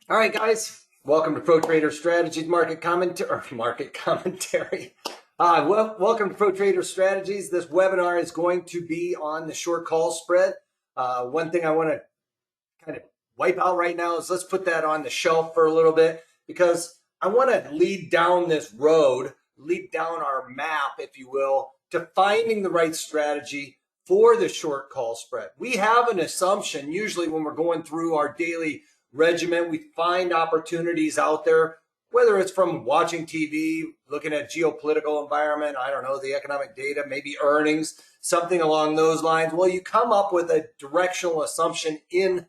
All right, guys, welcome to Pro Trader Strategies market commentary. Welcome to Pro Trader Strategies. This webinar is going to be on the short call spread. One thing I want to kind of wipe out right now is let's put that on the shelf for a little bit, because I want to lead down this road, lead down our map, if you will, to finding the right strategy for the short call spread. We have an assumption usually when we're going through our daily regimen. We find opportunities out there, whether it's from watching TV, looking at geopolitical environment, I don't know, the economic data, maybe earnings, something along those lines. Well, you come up with a directional assumption in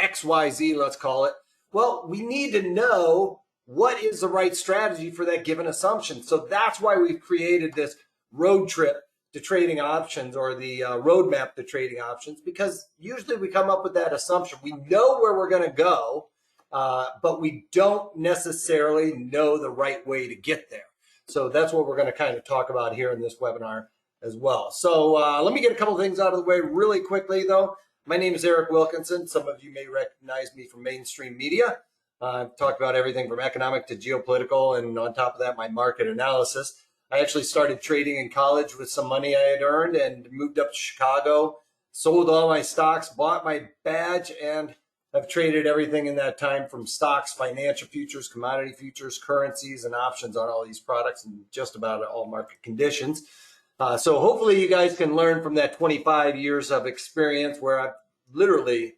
XYZ, let's call it. Well, we need to know what is the right strategy for that given assumption. So that's why we've created this road trip to trading options, or the roadmap to trading options, because usually we come up with that assumption. We know where we're going to go, but we don't necessarily know the right way to get there. So that's what we're going to kind of talk about here in this webinar as well. So let me get a couple things out of the way really quickly, though. My name is Eric Wilkinson. Some of you may recognize me from mainstream media. I've talked about everything from economic to geopolitical, and on top of that, my market analysis. I actually started trading in college with some money I had earned and moved up to Chicago, sold all my stocks, bought my badge, and I've traded everything in that time, from stocks, financial futures, commodity futures, currencies, and options on all these products in just about all market conditions. So hopefully you guys can learn from that 25 years of experience, where I've literally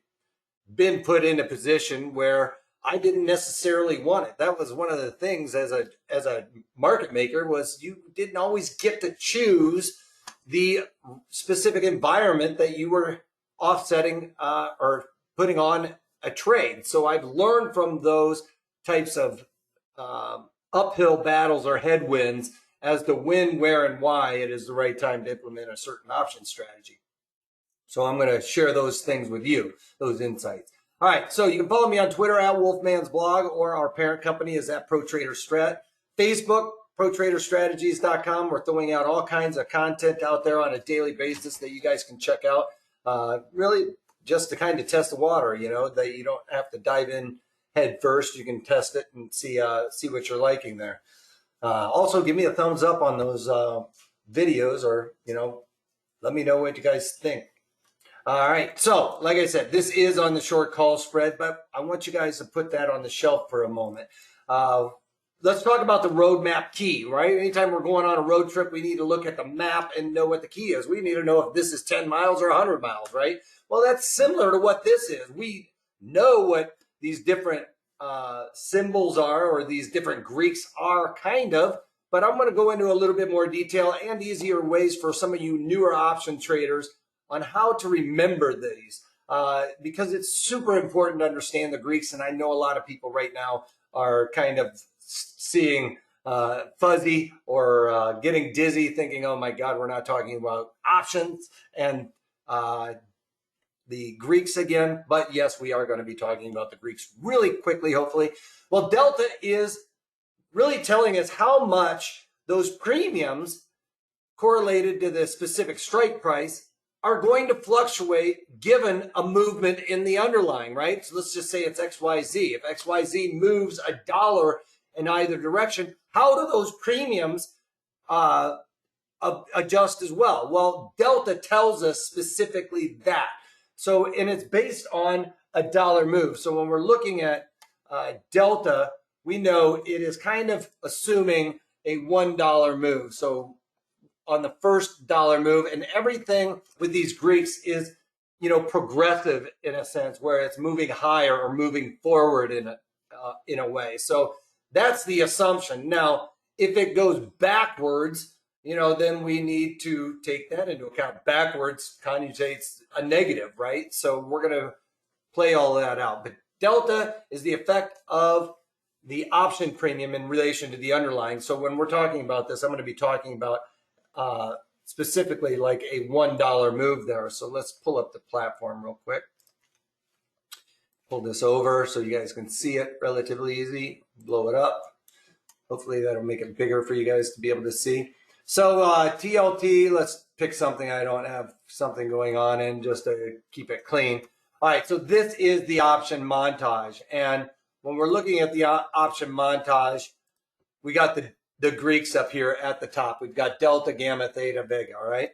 been put in a position where I didn't necessarily want it. That was one of the things as a market maker, was you didn't always get to choose the specific environment that you were offsetting or putting on a trade. So I've learned from those types of uphill battles or headwinds as to when, where, and why it is the right time to implement a certain option strategy. So I'm going to share those things with you, those insights. All right, so you can follow me on Twitter at Wolfman's Blog, or our parent company is at Pro Trader Strat. Facebook, ProTraderStrategies.com. We're throwing out all kinds of content out there on a daily basis that you guys can check out. Really just to kind of test the water, that you don't have to dive in head first. You can test it and see what you're liking there. Also, give me a thumbs up on those videos, or, let me know what you guys think. All right, so like I said, this is on the short call spread, but I want you guys to put that on the shelf for a moment. Let's talk about the roadmap key, right? Anytime we're going on a road trip, we need to look at the map and know what the key is. We need to know if this is 10 miles or 100 miles, right? Well, that's similar to what this is. We know what these different symbols are, or these different Greeks are, kind of, but I'm going to go into a little bit more detail and easier ways for some of you newer option traders on how to remember these, because it's super important to understand the Greeks. And I know a lot of people right now are kind of seeing fuzzy or getting dizzy, thinking, oh my God, we're not talking about options and the Greeks again. But yes, we are going to be talking about the Greeks really quickly, hopefully. Well, delta is really telling us how much those premiums correlated to the specific strike price are going to fluctuate given a movement in the underlying, right? So let's just say it's XYZ. If XYZ moves $1 in either direction, how do those premiums adjust as well? Well, delta tells us specifically that. So, and it's based on $1 move. So when we're looking at delta, we know it is kind of assuming a $1 move. So on the first dollar move, and everything with these Greeks is, progressive in a sense, where it's moving higher or moving forward in a way. So that's the assumption. Now, if it goes backwards, then we need to take that into account. Backwards connotates a negative, right? So we're going to play all that out. But delta is the effect of the option premium in relation to the underlying. So when we're talking about this, I'm going to be talking about specifically like a $1 move there. So let's pull up the platform real quick. Pull this over so you guys can see it relatively easy. Blow it up. Hopefully that'll make it bigger for you guys to be able to see. So TLT, let's pick something I don't have something going on in, just to keep it clean. All right, so this is the option montage. And when we're looking at the option montage, we got the Greeks up here at the top. We've got delta, gamma, theta, vega, all right?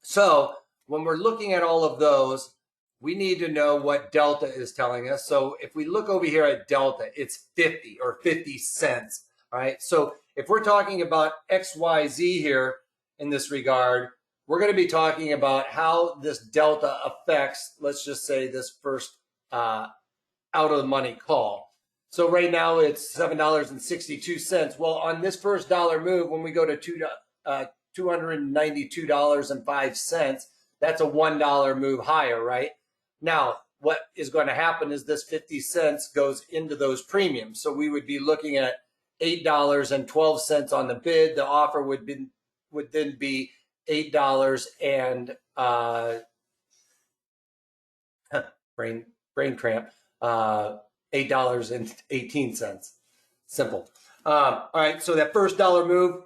So when we're looking at all of those, we need to know what delta is telling us. So if we look over here at delta, it's 50 or 50 cents, all right? So if we're talking about XYZ here in this regard, we're going to be talking about how this delta affects, let's just say, this first out of the money call. So right now it's $7.62. Well, on this first dollar move, when we go to $292.05, that's a $1 move higher, right? Now, what is going to happen is this 50 cents goes into those premiums. So we would be looking at $8.12 on the bid. The offer would then be $8 and brain cramp, $8.18. Simple. All right, so that first dollar move,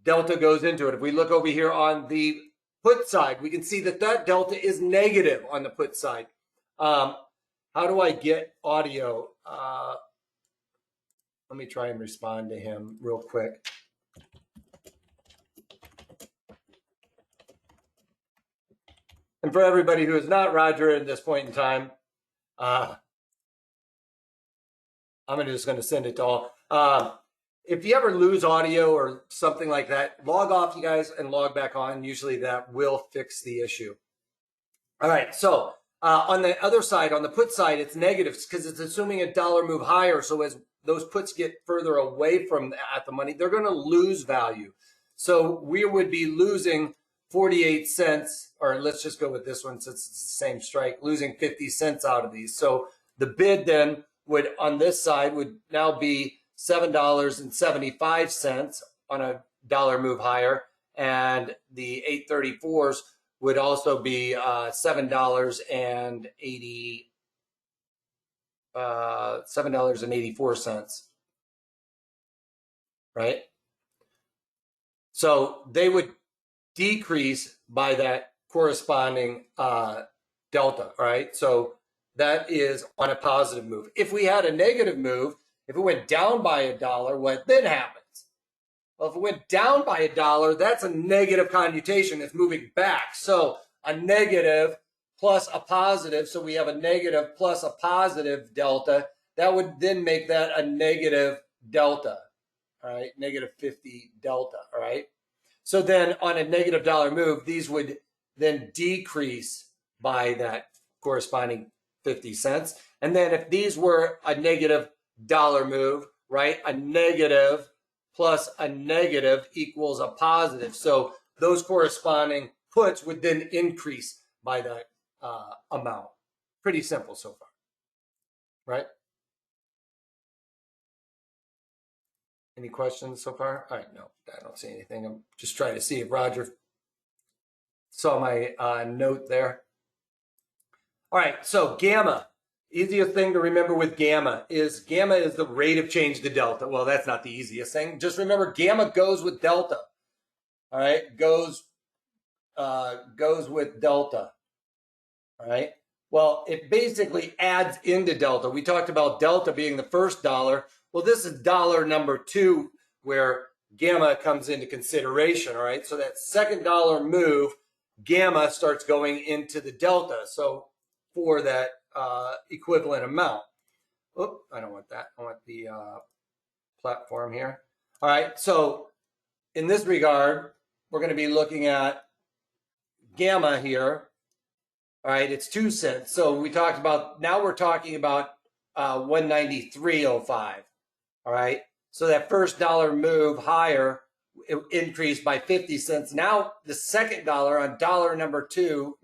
delta goes into it. If we look over here on the put side, we can see that that delta is negative on the put side. How do I get audio? Let me try and respond to him real quick. And for everybody who is not Roger at this point in time, I'm just going to send it to all. If you ever lose audio or something like that, log off, you guys, and log back on. Usually that will fix the issue. All right, so on the other side, on the put side, it's negative because it's assuming a dollar move higher. So as those puts get further away from at the money, they're going to lose value. So we would be losing 48 cents, or let's just go with this one since it's the same strike, losing 50 cents out of these. So the bid then would, on this side, would now be $7.75 on a dollar move higher, and the 834s would also be $7.84, right? So they would decrease by that corresponding delta, right? So that is on a positive move. If we had a negative move, if it went down by $1, what then happens? Well, if it went down by $1, that's a negative connotation. It's moving back. So a negative plus a positive. So we have a negative plus a positive delta. That would then make that a negative delta, all right? Negative 50 delta, all right? So then on a negative dollar move, these would then decrease by that corresponding 50 cents. And then if these were a negative dollar move, right? A negative plus a negative equals a positive. So those corresponding puts would then increase by that amount. Pretty simple so far, right? Any questions so far? All right, no, I don't see anything. I'm just trying to see if Roger saw my note there. All right, so gamma. Easiest thing to remember with gamma is the rate of change to delta. Well, that's not the easiest thing. Just remember gamma goes with delta. All right, goes with delta. All right. Well, it basically adds into delta. We talked about delta being the first dollar. Well, this is dollar number 2 where gamma comes into consideration. All right. So that second dollar move, gamma starts going into the delta. So for that equivalent amount. Oop, I don't want that. I want the platform here. All right. So in this regard, we're going to be looking at gamma here. All right. It's 2 cents. So we talked about, now we're talking about 193.05. All right. So that first dollar move higher, it increased by 50 cents. Now the second dollar on dollar number two,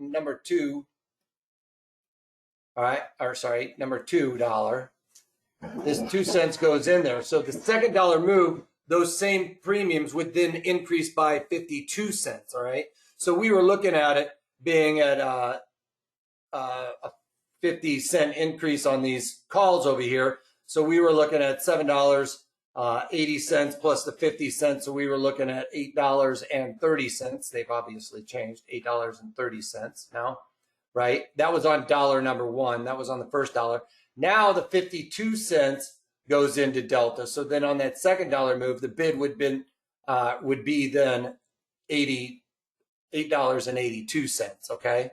all right, or sorry, number $2, this 2 cents goes in there. So the second dollar move, those same premiums would then increase by 52 cents, all right? So we were looking at it being at a 50 cent increase on these calls over here. So we were looking at $7.80 plus the 50 cents. So we were looking at $8.30. They've obviously changed, $8.30 now. right? That was on dollar number one. That was on the first dollar. Now the 52 cents goes into delta. So then on that second dollar move, the bid would be then $88.82, okay?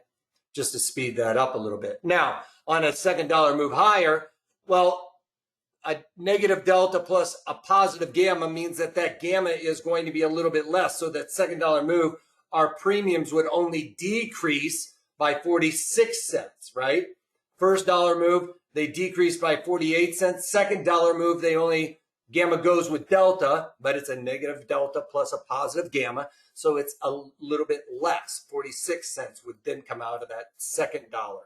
Just to speed that up a little bit. Now, on a second dollar move higher, well, a negative delta plus a positive gamma means that that gamma is going to be a little bit less. So that second dollar move, our premiums would only decrease by 46 cents, right? First dollar move, they decrease by 48 cents. Second dollar move, gamma goes with delta, but it's a negative delta plus a positive gamma. So it's a little bit less. 46 cents would then come out of that second dollar.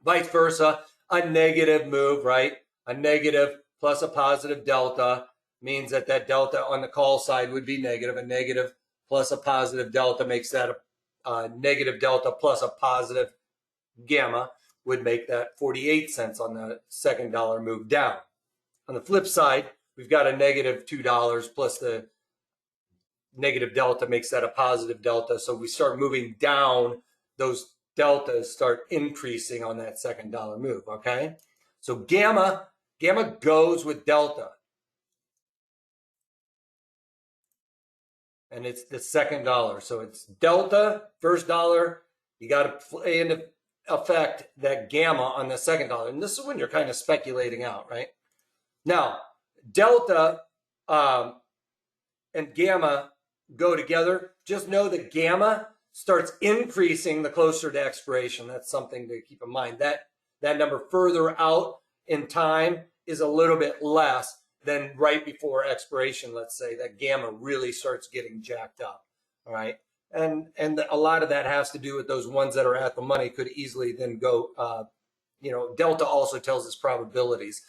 Vice versa, a negative move, right? A negative plus a positive delta means that that delta on the call side would be negative. A negative plus a positive delta makes that a negative delta plus a positive gamma would make that 48 cents on the second dollar move down. On the flip side, we've got a negative $2 plus the negative delta makes that a positive delta. So we start moving down, those deltas start increasing on that second dollar move, okay? So gamma goes with delta. And it's the second dollar. So it's delta, first dollar. You got to play into effect that gamma on the second dollar. And this is when you're kind of speculating out, right? Now, delta and gamma go together. Just know that gamma starts increasing the closer to expiration. That's something to keep in mind. That number further out in time is a little bit less than right before expiration. Let's say that gamma really starts getting jacked up. All right. And a lot of that has to do with those ones that are at the money could easily then go, delta also tells us probabilities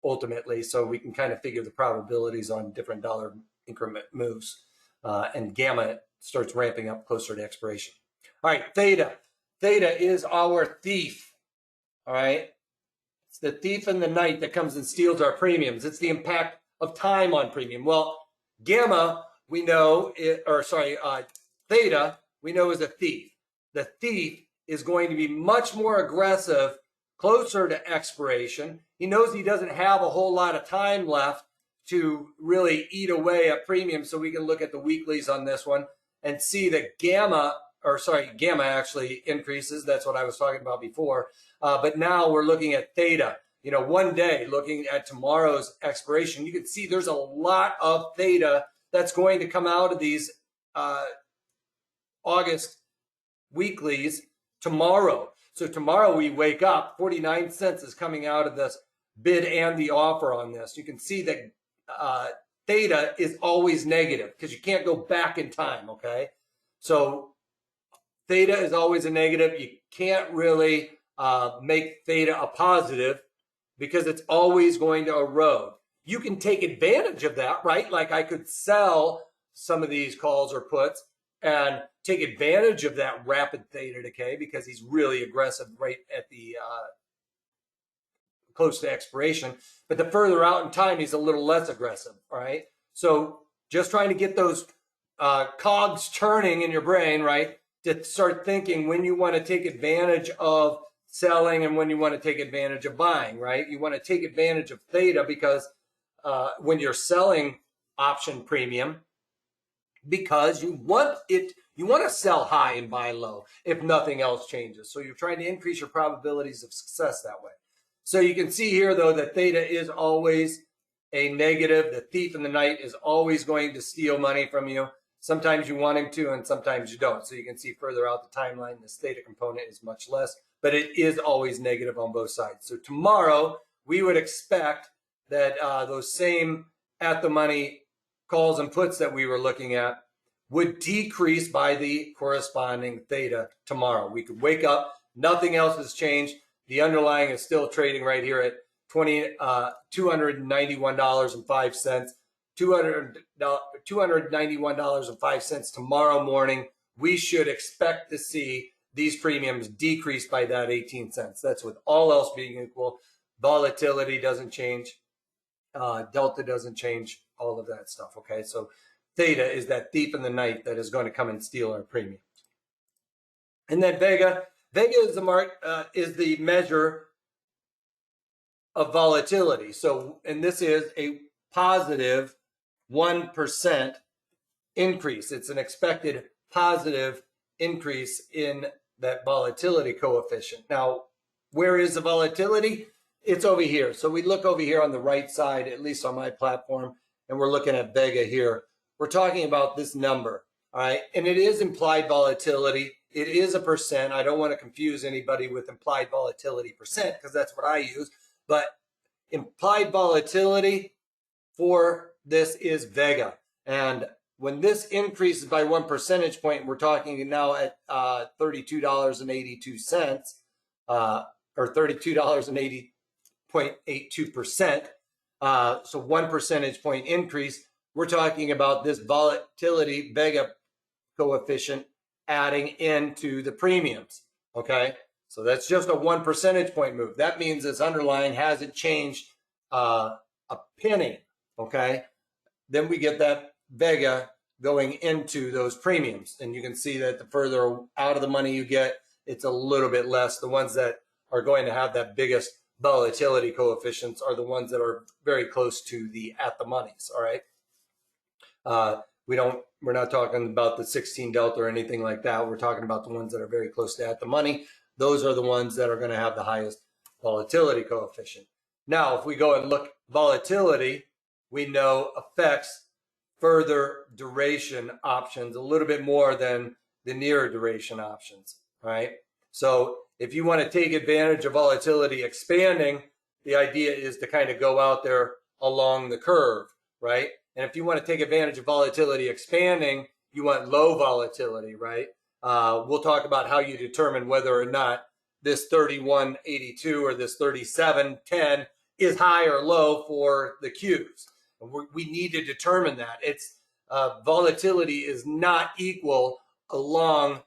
ultimately. So we can kind of figure the probabilities on different dollar increment moves. And gamma starts ramping up closer to expiration. All right, theta. Theta is our thief. All right. It's the thief in the night that comes and steals our premiums. It's the impact of time on premium. Well, gamma, we know, theta, we know is a thief. The thief is going to be much more aggressive closer to expiration. He knows he doesn't have a whole lot of time left to really eat away at premium. So we can look at the weeklies on this one and see that gamma actually increases. That's what I was talking about before. But now we're looking at theta. One day looking at tomorrow's expiration, you can see there's a lot of theta that's going to come out of these August weeklies tomorrow. So tomorrow we wake up, 49 cents is coming out of this bid and the offer on this. You can see that theta is always negative because you can't go back in time, okay? So theta is always a negative. You can't really make theta a positive because it's always going to erode. You can take advantage of that, right? Like I could sell some of these calls or puts and take advantage of that rapid theta decay because he's really aggressive right at the close to expiration. But the further out in time, he's a little less aggressive, all right? So just trying to get those cogs turning in your brain, right? To start thinking when you want to take advantage of selling and when you want to take advantage of buying, right? You want to take advantage of theta because when you're selling option premium, because you want to sell high and buy low if nothing else changes. So you're trying to increase your probabilities of success that way. So you can see here, though, that theta is always a negative. The thief in the night is always going to steal money from you. Sometimes you want him to, and sometimes you don't. So you can see further out the timeline, this theta component is much less, but it is always negative on both sides. So tomorrow, we would expect that those same at-the-money calls and puts that we were looking at would decrease by the corresponding theta tomorrow. We could wake up, nothing else has changed. The underlying is still trading right here at $291.05. $291.05 tomorrow morning. We should expect to see these premiums decrease by that 18 cents. That's with all else being equal. Volatility doesn't change. Delta doesn't change. All of that stuff. Okay, so theta is that thief in the night that is going to come and steal our premiums. And then Vega is the measure of volatility. So, and this is a positive 1% increase. It's an expected positive increase in that volatility coefficient. Now, where is the volatility? It's over here. So we look over here on the right side, at least on my platform, and we're looking at Vega here. We're talking about this number, all right? And it is implied volatility. It is a percent. I don't want to confuse anybody with implied volatility percent because that's what I use. But implied volatility for this is Vega. And when this increases by 1 percentage point, we're talking now at $32.82, or $32.82%. So 1 percentage point increase. We're talking about this volatility Vega coefficient adding into the premiums. Okay, so that's just a 1 percentage point move. That means this underlying hasn't changed a penny. Okay, then we get that Vega going into those premiums. And you can see that the further out of the money you get, it's a little bit less. The ones that are going to have that biggest volatility coefficients are the ones that are very close to the at the monies. All right. We're not talking about the 16 delta or anything like that. We're talking about the ones that are very close to at the money. Those are the ones that are going to have the highest volatility coefficient. Now, if we go and look volatility, we know affects further duration options a little bit more than the nearer duration options, right? So if you want to take advantage of volatility expanding, the idea is to kind of go out there along the curve, right? And if you want to take advantage of volatility expanding, you want low volatility, right? We'll talk about how you determine whether or not this 31.82 or this 37.10 is high or low for the Qs. We need to determine that. It's volatility is not equal along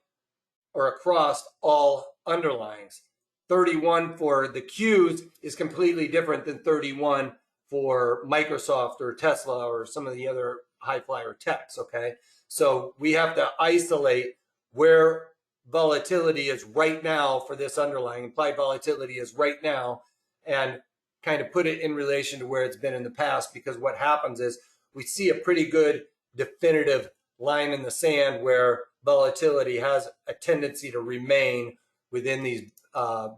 or across all underlyings. 31 for the Qs is completely different than 31 for Microsoft or Tesla or some of the other high flyer techs, okay? So we have to isolate where volatility is right now for this underlying. Implied volatility is right now, and kind of put it in relation to where it's been in the past, because what happens is we see a pretty good definitive line in the sand where volatility has a tendency to remain within these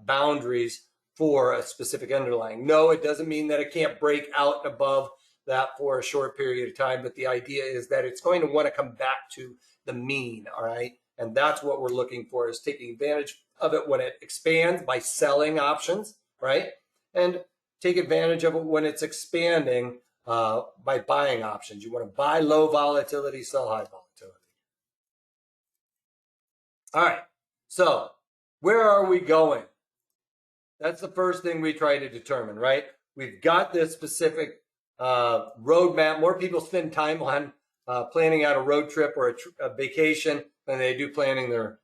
boundaries for a specific underlying. No, it doesn't mean that it can't break out and above that for a short period of time, but the idea is that it's going to want to come back to the mean, all right? And that's what we're looking for, is taking advantage of it when it expands by selling options, right? And take advantage of it when it's expanding by buying options. You want to buy low volatility, sell high volatility. All right, so where are we going? That's the first thing we try to determine, right? We've got this specific roadmap. More people spend time on planning out a road trip or a vacation than they do planning their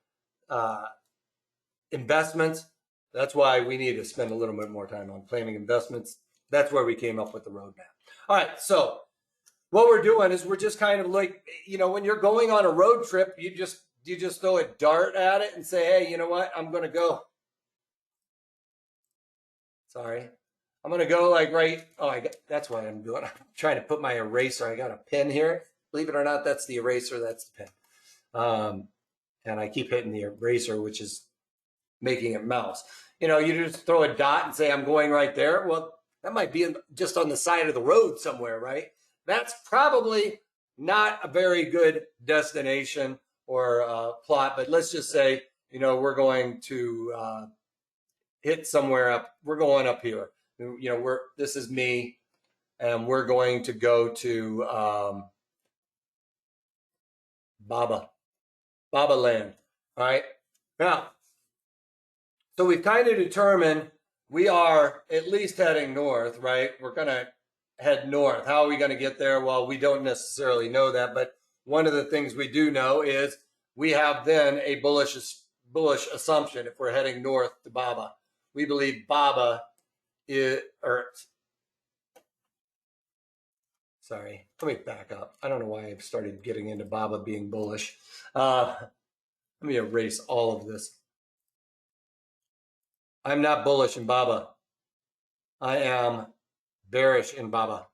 investments. That's why we need to spend a little bit more time on planning investments. That's where we came up with the roadmap. All right, so what we're doing is we're just kind of like, you know, when you're going on a road trip, you just throw a dart at it and say, hey, you know what, I'm going to go. Sorry. I'm going to go like right. Oh, that's what I'm doing. I'm trying to put my eraser. I got a pen here. Believe it or not, that's the eraser. That's the pen. And I keep hitting the eraser, which is making it mouse. You know, you just throw a dot and say, I'm going right there. Well, that might be just on the side of the road somewhere, right? That's probably not a very good destination or plot, but let's just say, you know, we're going to hit somewhere up. We're going up here. You know, this is me, and we're going to go to Baba land. All right. Now, so we've kind of determined we are at least heading north, right? We're going to head north. How are we going to get there? Well, we don't necessarily know that, but one of the things we do know is we have then a bullish assumption if we're heading north to Baba. We believe Baba is, or sorry, let me back up. I don't know why I've started getting into Baba being bullish. Let me erase all of this. I'm not bullish in BABA. I am bearish in BABA.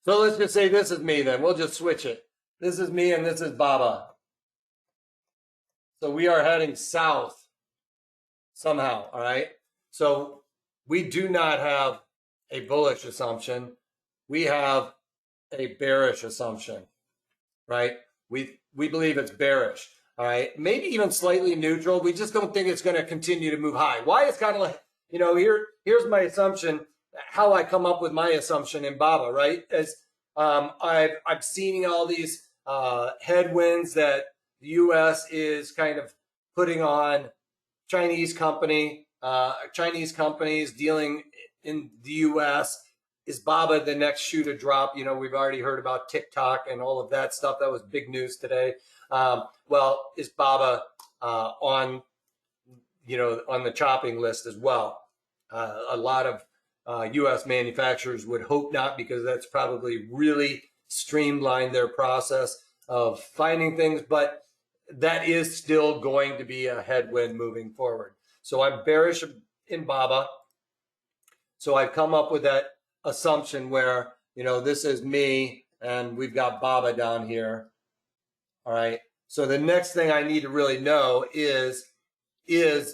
So let's just say this is me then. We'll just switch it. This is me and this is BABA. So we are heading south somehow, all right? So we do not have a bullish assumption. We have a bearish assumption, right? We believe it's bearish, all right? Maybe even slightly neutral. We just don't think it's going to continue to move high. Why? It's kind of like, you know, here's my assumption, how I come up with my assumption in BABA, right? As I'm seeing all these headwinds that the U.S. is kind of putting on Chinese companies dealing in the U.S. Is BABA the next shoe to drop? You know, we've already heard about TikTok and all of that stuff. That was big news today. Well, is BABA on the chopping list as well? A lot of U.S. manufacturers would hope not, because that's probably really streamlined their process of finding things, but that is still going to be a headwind moving forward. So I'm bearish in BABA. So I've come up with that assumption where, you know, this is me and we've got BABA down here. All right. So the next thing I need to really know is, you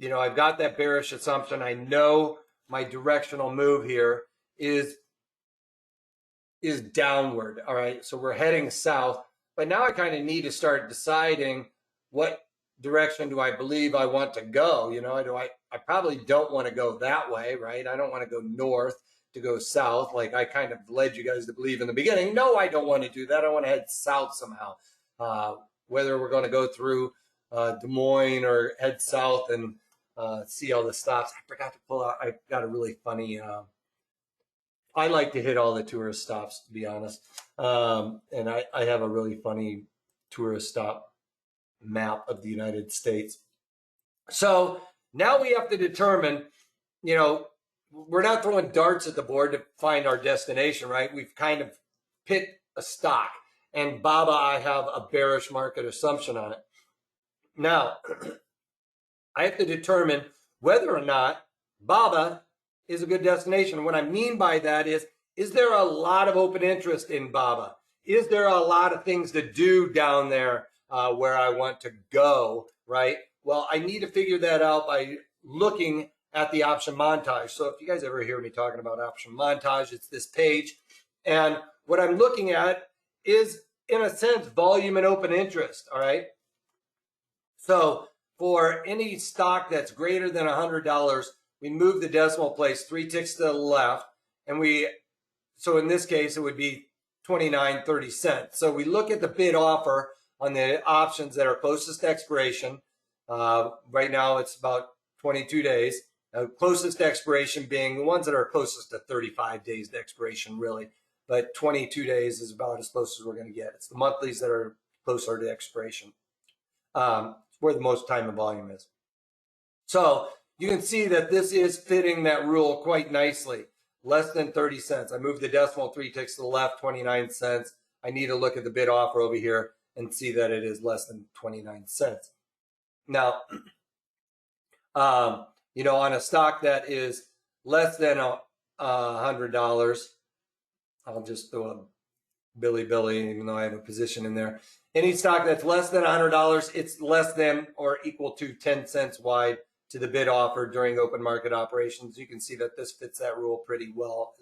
know, I've got that bearish assumption. I know my directional move here is downward. All right. So we're heading south, but now I kind of need to start deciding what direction do I believe I want to go. You know, I probably don't want to go that way, right? I don't want to go north to go south, like I kind of led you guys to believe in the beginning. No, I don't want to do that. I want to head south somehow. Whether we're going to go through Des Moines or head south and see all the stops. I forgot to pull out. I got a really funny. I like to hit all the tourist stops, to be honest. And I have a really funny tourist stop map of the United States. So now we have to determine, you know, we're not throwing darts at the board to find our destination, right? We've kind of picked a stock, and BABA, I have a bearish market assumption on it. Now, I have to determine whether or not BABA is a good destination. What I mean by that is there a lot of open interest in BABA? Is there a lot of things to do down there where I want to go, right? Well, I need to figure that out by looking at the option montage. So if you guys ever hear me talking about option montage, it's this page. And what I'm looking at is, in a sense, volume and open interest, all right? So for any stock that's greater than $100, we move the decimal place 3 ticks to the left, and so in this case, it would be 29.30 cents. So we look at the bid offer on the options that are closest to expiration. Right now, it's about 22 days. Closest to expiration being the ones that are closest to 35 days to expiration, really. But 22 days is about as close as we're going to get. It's the monthlies that are closer to expiration. Where the most time and volume is. So you can see that this is fitting that rule quite nicely. Less than 30 cents. I moved the decimal 3 ticks to the left, 29 cents. I need to look at the bid offer over here and see that it is less than 29 cents. Now, you know, on a stock that is less than $100, I'll just throw a Billy, even though I have a position in there. Any stock that's less than $100, it's less than or equal to 10 cents wide to the bid offer during open market operations. You can see that this fits that rule pretty well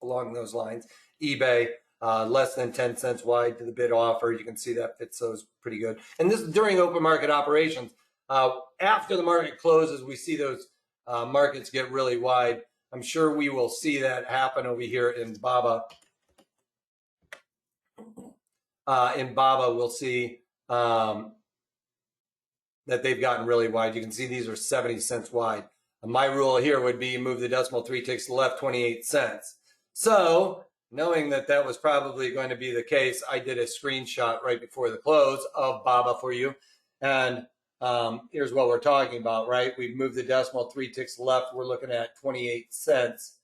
along those lines. eBay, less than 10 cents wide to the bid offer. You can see that fits those pretty good. And this is during open market operations. After the market closes, we see those markets get really wide. I'm sure we will see that happen over here in BABA. In BABA, we'll see that they've gotten really wide. You can see these are 70 cents wide. My rule here would be move the decimal 3 ticks to the left, 28 cents. So knowing that that was probably going to be the case, I did a screenshot right before the close of BABA for you. And here's what we're talking about, right? We've moved the decimal 3 ticks to the left. We're looking at 28 cents.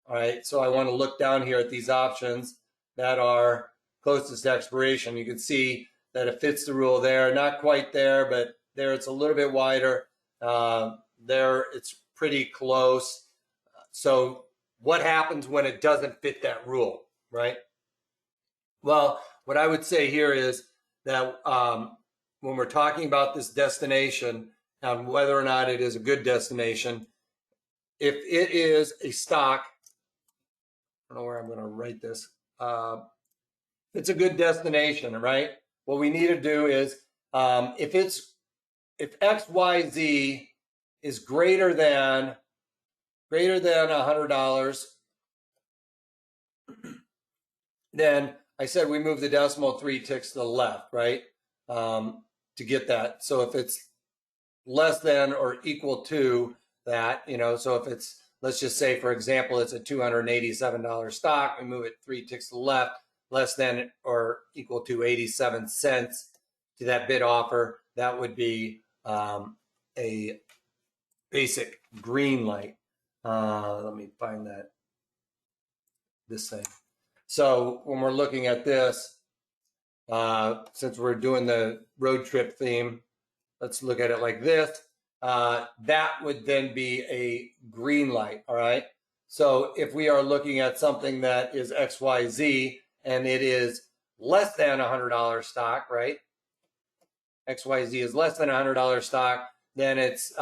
All right, so I want to look down here at these options that are closest to expiration. You can see that it fits the rule there. Not quite there, but there it's a little bit wider. There it's pretty close. So what happens when it doesn't fit that rule, right? Well, what I would say here is that when we're talking about this destination and whether or not it is a good destination, if it is a stock, I don't know where I'm going to write this. It's a good destination, right? What we need to do is if XYZ is greater than $100, then I said we move the decimal 3 ticks to the left, right? To get that. So if it's less than or equal to that, so if it's, let's just say, for example, it's a $287 stock, we move it 3 ticks to the left, less than or equal to 87 cents to that bid offer, that would be a basic green light. Let me find this thing. So when we're looking at this, since we're doing the road trip theme, let's look at it like this. That would then be a green light, all right? So if we are looking at something that is XYZ and it is less than $100 stock, right? XYZ is less than $100 stock, then it's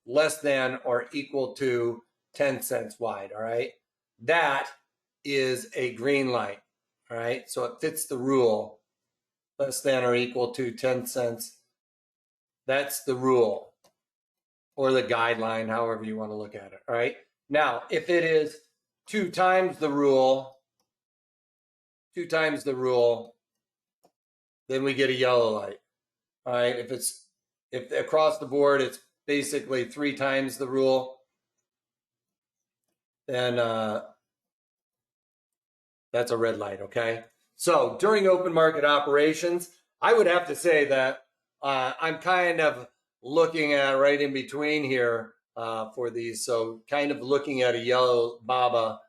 less than or equal to 10 cents wide, all right? That is a green light, all right? So it fits the rule, less than or equal to 10 cents. That's the rule or the guideline, however you want to look at it, all right? Now, if it is 2 times the rule, then we get a yellow light, all right? If across the board it's basically 3 times the rule, then that's a red light, okay? So during open market operations, I would have to say that I'm kind of looking at right in between here for these. So kind of looking at a yellow BABA.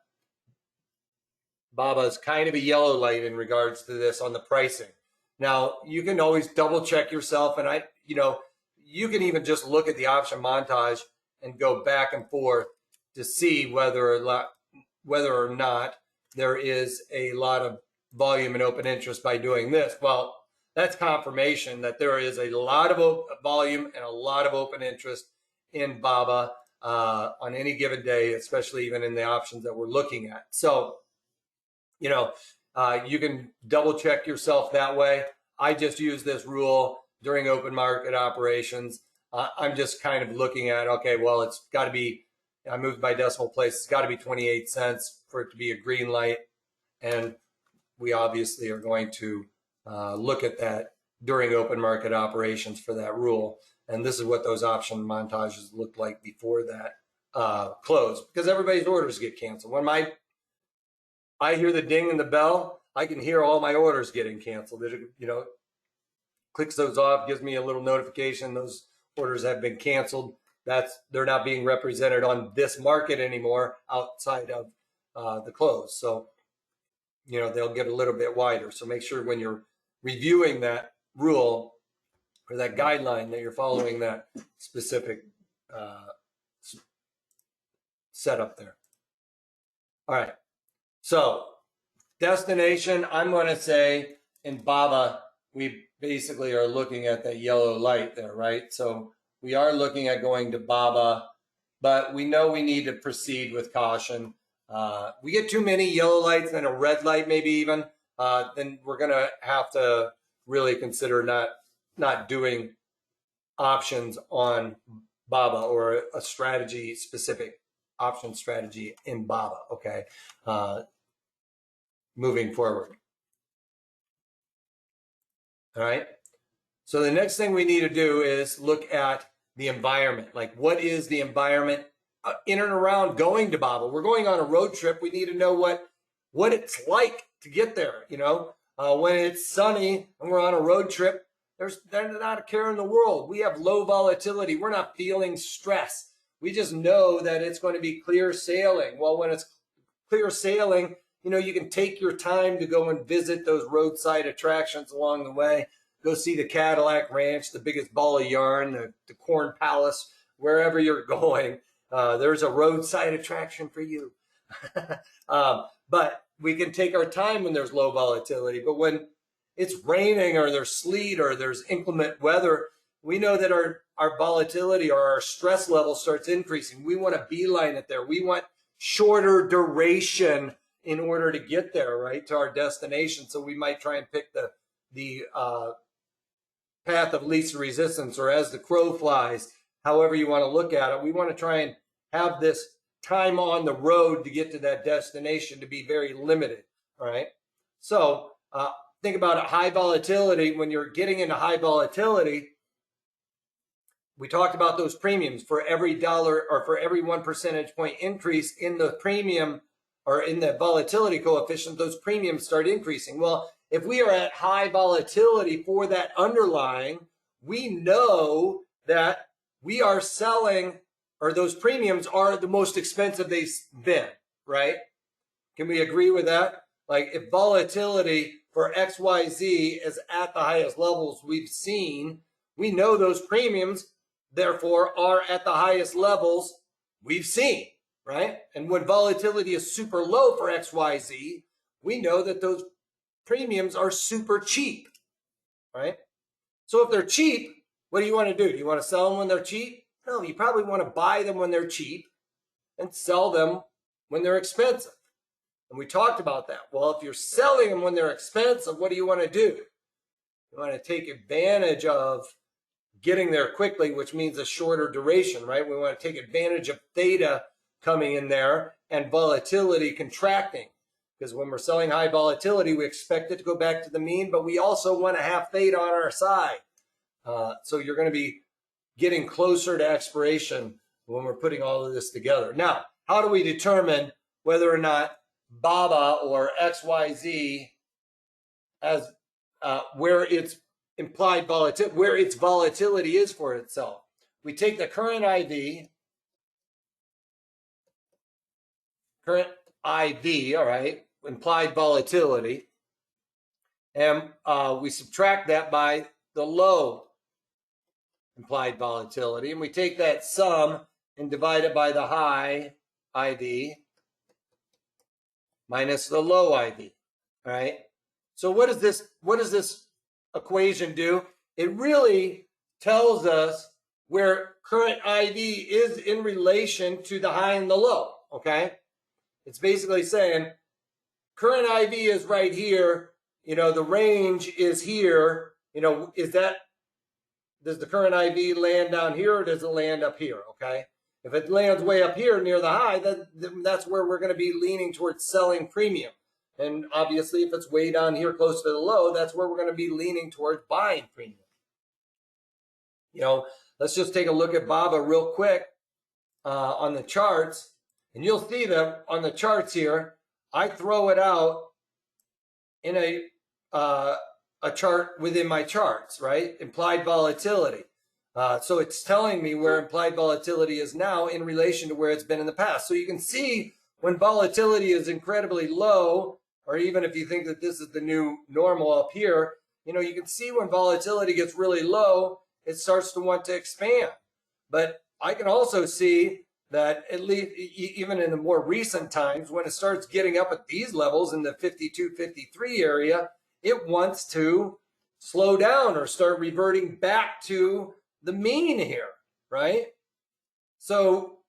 BABA is kind of a yellow light in regards to this on the pricing. Now, you can always double check yourself, and you can even just look at the option montage and go back and forth to see whether or not there is a lot of volume and open interest by doing this. Well, that's confirmation that there is a lot of volume and a lot of open interest in BABA on any given day, especially even in the options that we're looking at. So, you can double check yourself that way. I just use this rule during open market operations. I'm just kind of looking at, okay, well, it's got to be, I moved my decimal place, it's got to be 28 cents for it to be a green light. And we obviously are going to look at that during open market operations for that rule. And this is what those option montages looked like before that close, because everybody's orders get canceled. When I hear the ding and the bell, I can hear all my orders getting canceled. It, clicks those off, gives me a little notification. Those orders have been canceled. They're not being represented on this market anymore outside of the close. So, they'll get a little bit wider. So make sure when you're reviewing that rule or that guideline that you're following that specific setup there. All right. So destination, I'm going to say in BABA, we basically are looking at that yellow light there, right? So we are looking at going to BABA, but we know we need to proceed with caution. We get too many yellow lights and a red light maybe even, then we're going to have to really consider not doing options on BABA or a strategy specific option strategy in BABA, okay? Moving forward. All right. So the next thing we need to do is look at the environment. Like, what is the environment in and around going to BABA? We're going on a road trip. We need to know what it's like to get there. When it's sunny and we're on a road trip, there's not a care in the world. We have low volatility. We're not feeling stress. We just know that it's going to be clear sailing. Well, when it's clear sailing, you know, you can take your time to go and visit those roadside attractions along the way. Go see the Cadillac Ranch, the biggest ball of yarn, the Corn Palace, wherever you're going. There's a roadside attraction for you. But we can take our time when there's low volatility. But when it's raining or there's sleet or there's inclement weather, we know that our volatility or our stress level starts increasing. We want to beeline it there. We want shorter duration in order to get there, right, to our destination. So we might try and pick the path of least resistance, or as the crow flies, however you want to look at it. We want to try and have this time on the road to get to that destination to be very limited, all right? So think about it, high volatility. When you're getting into high volatility, we talked about those premiums. For every dollar or for every 1 percentage point increase in the premium or in the volatility coefficient, those premiums start increasing. Well, if we are at high volatility for that underlying, we know that we are selling, or those premiums are the most expensive they've been, right? Can we agree with that? Like if volatility for XYZ is at the highest levels we've seen, we know those premiums, therefore, are at the highest levels we've seen, right? And when volatility is super low for XYZ, we know that those premiums are super cheap, right? So if they're cheap, what do you want to do? Do you want to sell them when they're cheap? No, you probably want to buy them when they're cheap and sell them when they're expensive. And we talked about that. Well, if you're selling them when they're expensive, what do you want to do? You want to take advantage of getting there quickly, which means a shorter duration, right? We want to take advantage of theta coming in there and volatility contracting. Because when we're selling high volatility, we expect it to go back to the mean, but we also want to have theta on our side. So you're going to be getting closer to expiration when we're putting all of this together. Now, how do we determine whether or not BABA or XYZ has where its implied volatility, where its volatility is for itself? We take the current IV, all right, implied volatility, and we subtract that by the low implied volatility, and we take that sum and divide it by the high IV minus the low IV, all right? So what does this equation do? It really tells us where current IV is in relation to the high and the low, okay? It's basically saying current IV is right here, you know, the range is here, you know, does the current IV land down here or does it land up here, okay? If it lands way up here near the high, then that's where we're going to be leaning towards selling premium. And obviously, if it's way down here close to the low, that's where we're going to be leaning towards buying premium. You know, let's just take a look at BABA real quick on the charts. And you'll see that on the charts here, I throw it out in a chart within my charts, right? Implied volatility. So it's telling me where implied volatility is now in relation to where it's been in the past. So you can see when volatility is incredibly low, or even if you think that this is the new normal up here, you know, you can see when volatility gets really low, it starts to want to expand. But I can also see that at least even in the more recent times, when it starts getting up at these levels in the 52, 53 area, it wants to slow down or start reverting back to the mean here, right? So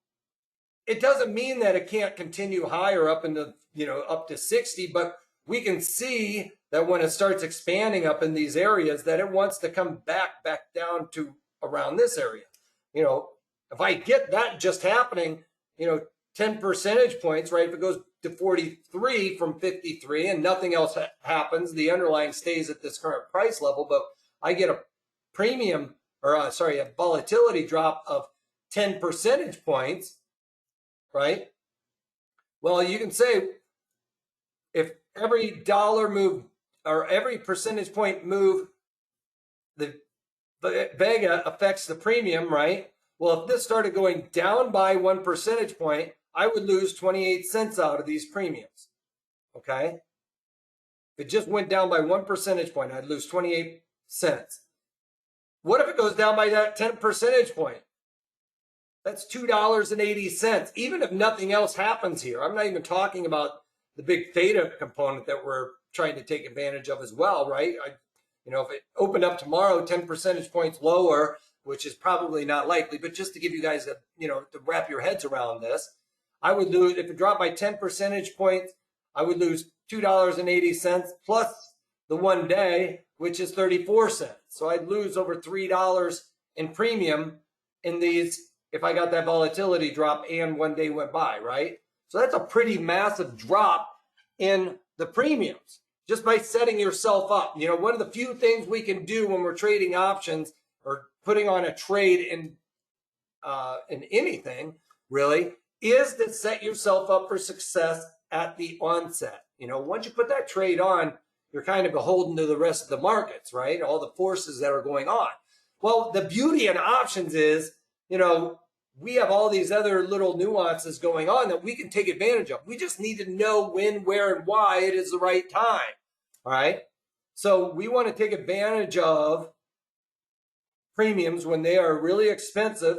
it doesn't mean that it can't continue higher up in the, you know, up to 60, but we can see that when it starts expanding up in these areas, that it wants to come back down to around this area. You know, if I get that just happening, you know, 10 percentage points, right? If it goes to 43 from 53 and nothing else happens, the underlying stays at this current price level, but I get a premium, or a volatility drop of 10 percentage points, right? Well, you can say if every dollar move or every percentage point move, the Vega affects the premium, right? Well, if this started going down by 1 percentage point, I would lose 28 cents out of these premiums, okay? If it just went down by 1 percentage point, I'd lose 28 cents. What if it goes down by that 10 percentage point? That's $2.80. Even if nothing else happens here, I'm not even talking about the big theta component that we're trying to take advantage of as well, right? If it opened up tomorrow 10 percentage points lower, which is probably not likely, but just to give you guys to wrap your heads around this, I would lose, if it dropped by 10 percentage points, I would lose $2.80 plus the 1 day, which is 34 cents. So I'd lose over $3 in premium in these if I got that volatility drop and 1 day went by, right? So that's a pretty massive drop in the premiums just by setting yourself up. One of the few things we can do when we're trading options or putting on a trade in anything really is to set yourself up for success at the onset. Once you put that trade on, you're kind of beholden to the rest of the markets, right? All the forces that are going on. Well, the beauty in options is, we have all these other little nuances going on that we can take advantage of. We just need to know when, where, and why it is the right time. All right. So we want to take advantage of premiums when they are really expensive.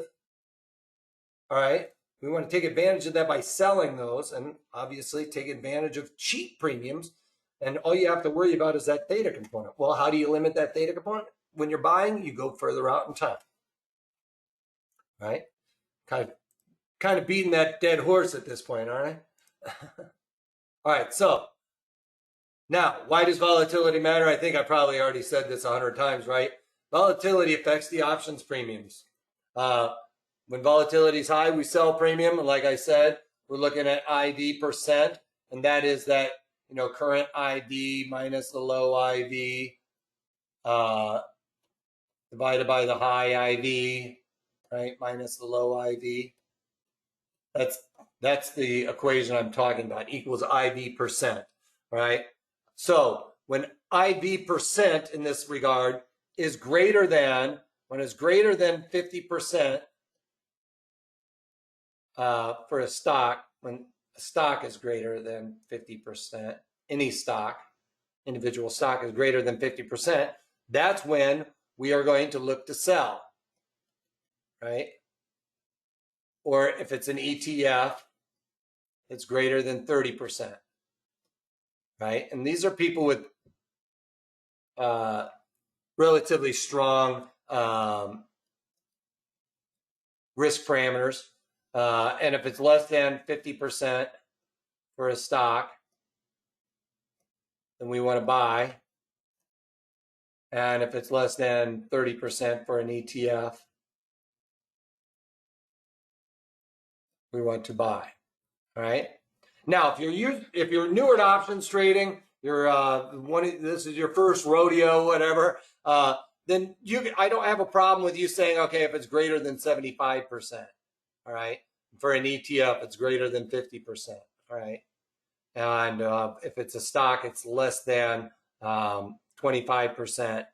All right. We want to take advantage of that by selling those and obviously take advantage of cheap premiums. And all you have to worry about is that theta component. Well, how do you limit that theta component? When you're buying, you go further out in time. All right. Kind of beating that dead horse at this point, aren't I? All right, so now, why does volatility matter? I think I probably already said this 100 times, right? Volatility affects the options premiums. When volatility is high, we sell premium. And like I said, we're looking at IV percent, and that is that current IV minus the low IV divided by the high IV. Right, minus the low IV. That's the equation I'm talking about, equals IV percent, right? So when IV percent in this regard is greater than, when it's greater than 50% for a stock, when a stock is greater than 50%, any stock, individual stock is greater than 50%, that's when we are going to look to sell. Right? Or if it's an ETF, it's greater than 30%, right? And these are people with relatively strong risk parameters. And if it's less than 50% for a stock, then we want to buy. And if it's less than 30% for an ETF, we want to buy. All right. Now, if you're newer to options trading, this is your first rodeo, whatever, then I don't have a problem with you saying, okay, if it's greater than 75%, all right. For an ETF, it's greater than 50%, all right. And if it's a stock, it's less than 25%,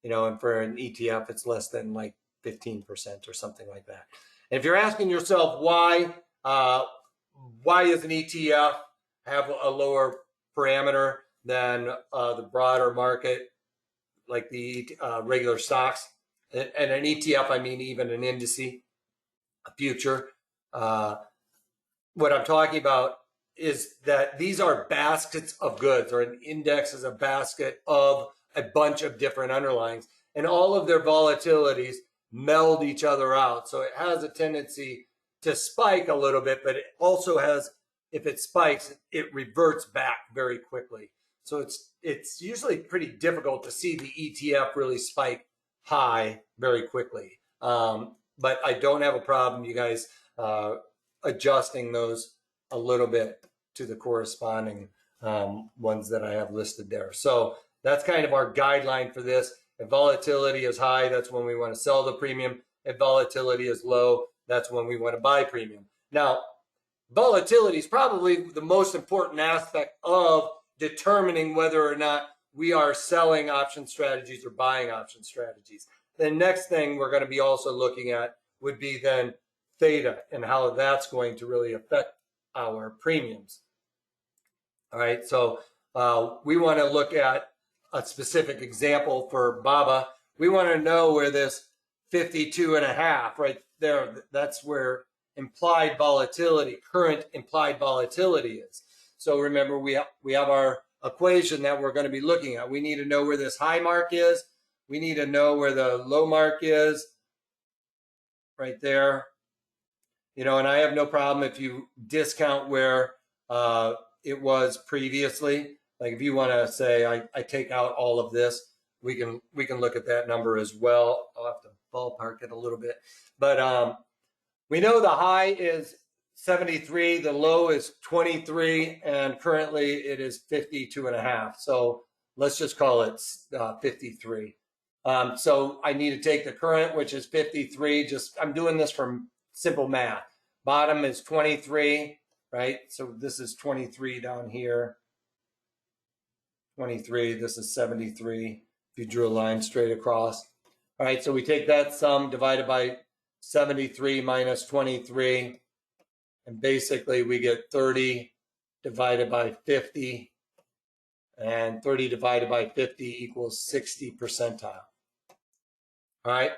and for an ETF, it's less than like 15% or something like that. And if you're asking yourself why does an ETF have a lower parameter than the broader market, like the regular stocks, and an ETF, I mean even an index, a future. What I'm talking about is that these are baskets of goods, or an index is a basket of a bunch of different underlyings, and all of their volatilities meld each other out. So it has a tendency to spike a little bit, but it also has, if it spikes, it reverts back very quickly. So it's usually pretty difficult to see the ETF really spike high very quickly. But I don't have a problem, you guys, adjusting those a little bit to the corresponding ones that I have listed there. So that's kind of our guideline for this. If volatility is high, that's when we want to sell the premium. If volatility is low, that's when we want to buy premium. Now, volatility is probably the most important aspect of determining whether or not we are selling option strategies or buying option strategies. The next thing we're going to be also looking at would be then theta and how that's going to really affect our premiums. All right, so we want to look at a specific example for BABA. We want to know where this 52.5 right there, that's where implied volatility, current implied volatility is. So remember, we have our equation that we're going to be looking at. We need to know where this high mark is. We need to know where the low mark is right there. You know, and I have no problem if you discount where it was previously. Like if you want to say I take out all of this, we can look at that number as well. I'll have to ballpark it a little bit, but we know the high is 73, the low is 23, and currently it is 52.5. So let's just call it 53. So I need to take the current, which is 53. I'm doing this from simple math. Bottom is 23, right? So this is 23 down here. 23, this is 73. If you drew a line straight across. All right, so we take that sum divided by 73 minus 23. And basically we get 30 divided by 50. And 30 divided by 50 equals 60 percentile. All right,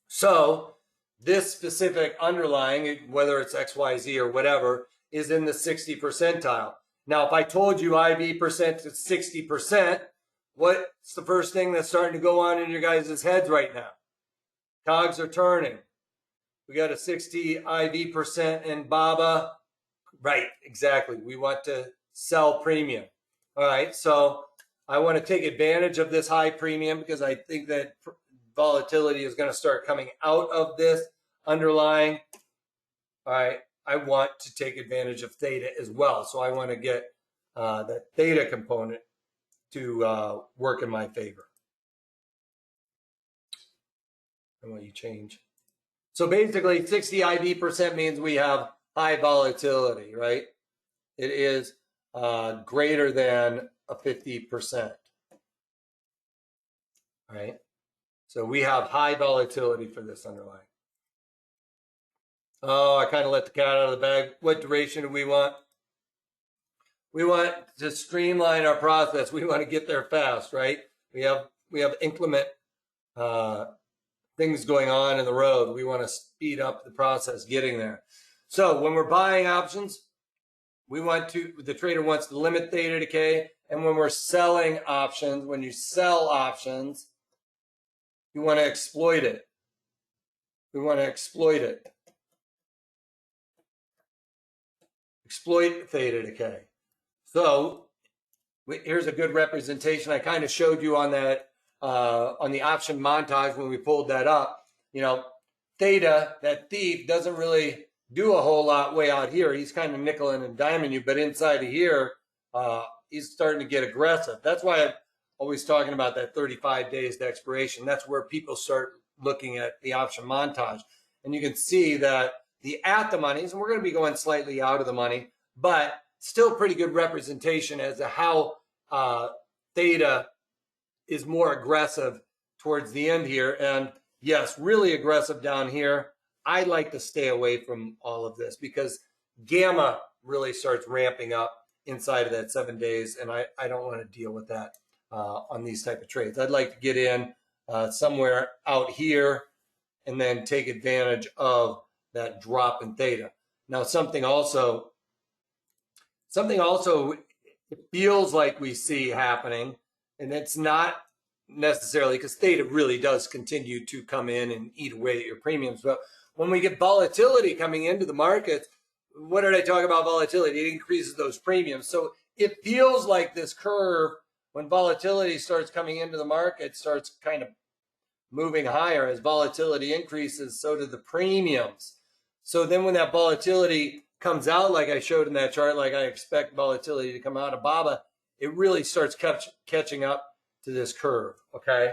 so this specific underlying, whether it's XYZ or whatever, is in the 60 percentile. Now, if I told you IV percent is 60%, what's the first thing that's starting to go on in your guys' heads right now? Cogs are turning. We got a 60 IV percent in BABA. Right, exactly. We want to sell premium. All right, so I want to take advantage of this high premium because I think that volatility is going to start coming out of this underlying. All right, I want to take advantage of theta as well. So I want to get that theta component to work in my favor. And what you change. So basically 60 IV percent means we have high volatility, right? It is greater than a 50%, right? So we have high volatility for this underlying. Oh, I kind of let the cat out of the bag. What duration do we want? We want to streamline our process. We want to get there fast, right? We have inclement things going on in the road. We want to speed up the process getting there. So when we're buying options, the trader wants to limit theta decay. And when we're selling options, when you sell options, you want to exploit it. We want to exploit it. Exploit theta decay. So here's a good representation. I kind of showed you on that on the option montage when we pulled that up. You know, Theta, that thief, doesn't really do a whole lot way out here. He's kind of nickeling and diming you, but inside of here, he's starting to get aggressive. That's why I'm always talking about that 35 days to expiration. That's where people start looking at the option montage. And you can see that the at the monies, and we're going to be going slightly out of the money, but still pretty good representation as to how Theta is more aggressive towards the end here. And yes, really aggressive down here. I like to stay away from all of this because gamma really starts ramping up inside of that 7 days. And I don't want to deal with that on these type of trades. I'd like to get in somewhere out here and then take advantage of that drop in theta. Now, something also it feels like we see happening, and it's not necessarily because theta really does continue to come in and eat away at your premiums. But when we get volatility coming into the market, what did I talk about volatility? It increases those premiums. So it feels like this curve, when volatility starts coming into the market, starts kind of moving higher. As volatility increases, so do the premiums. So then when that volatility comes out, like I showed in that chart, like I expect volatility to come out of BABA, it really starts catching up to this curve, okay?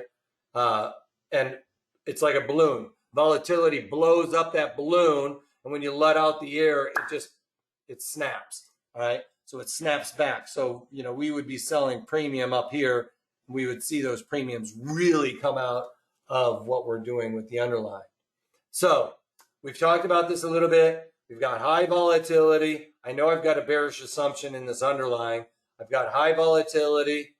And it's like a balloon. Volatility blows up that balloon, and when you let out the air, it snaps, all right? So it snaps back. So, you know, we would be selling premium up here. We would see those premiums really come out of what we're doing with the underlying. So we've talked about this a little bit. We've got high volatility. I know I've got a bearish assumption in this underlying. I've got high volatility.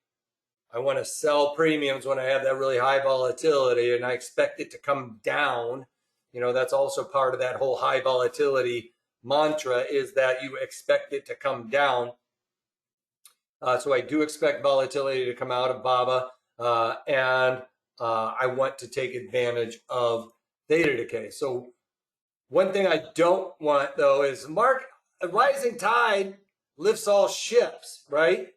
I want to sell premiums when I have that really high volatility, and I expect it to come down. That's also part of that whole high volatility mantra, is that you expect it to come down. So I do expect volatility to come out of BABA, and I want to take advantage of theta decay. So one thing I don't want, though, is a rising tide lifts all ships, right?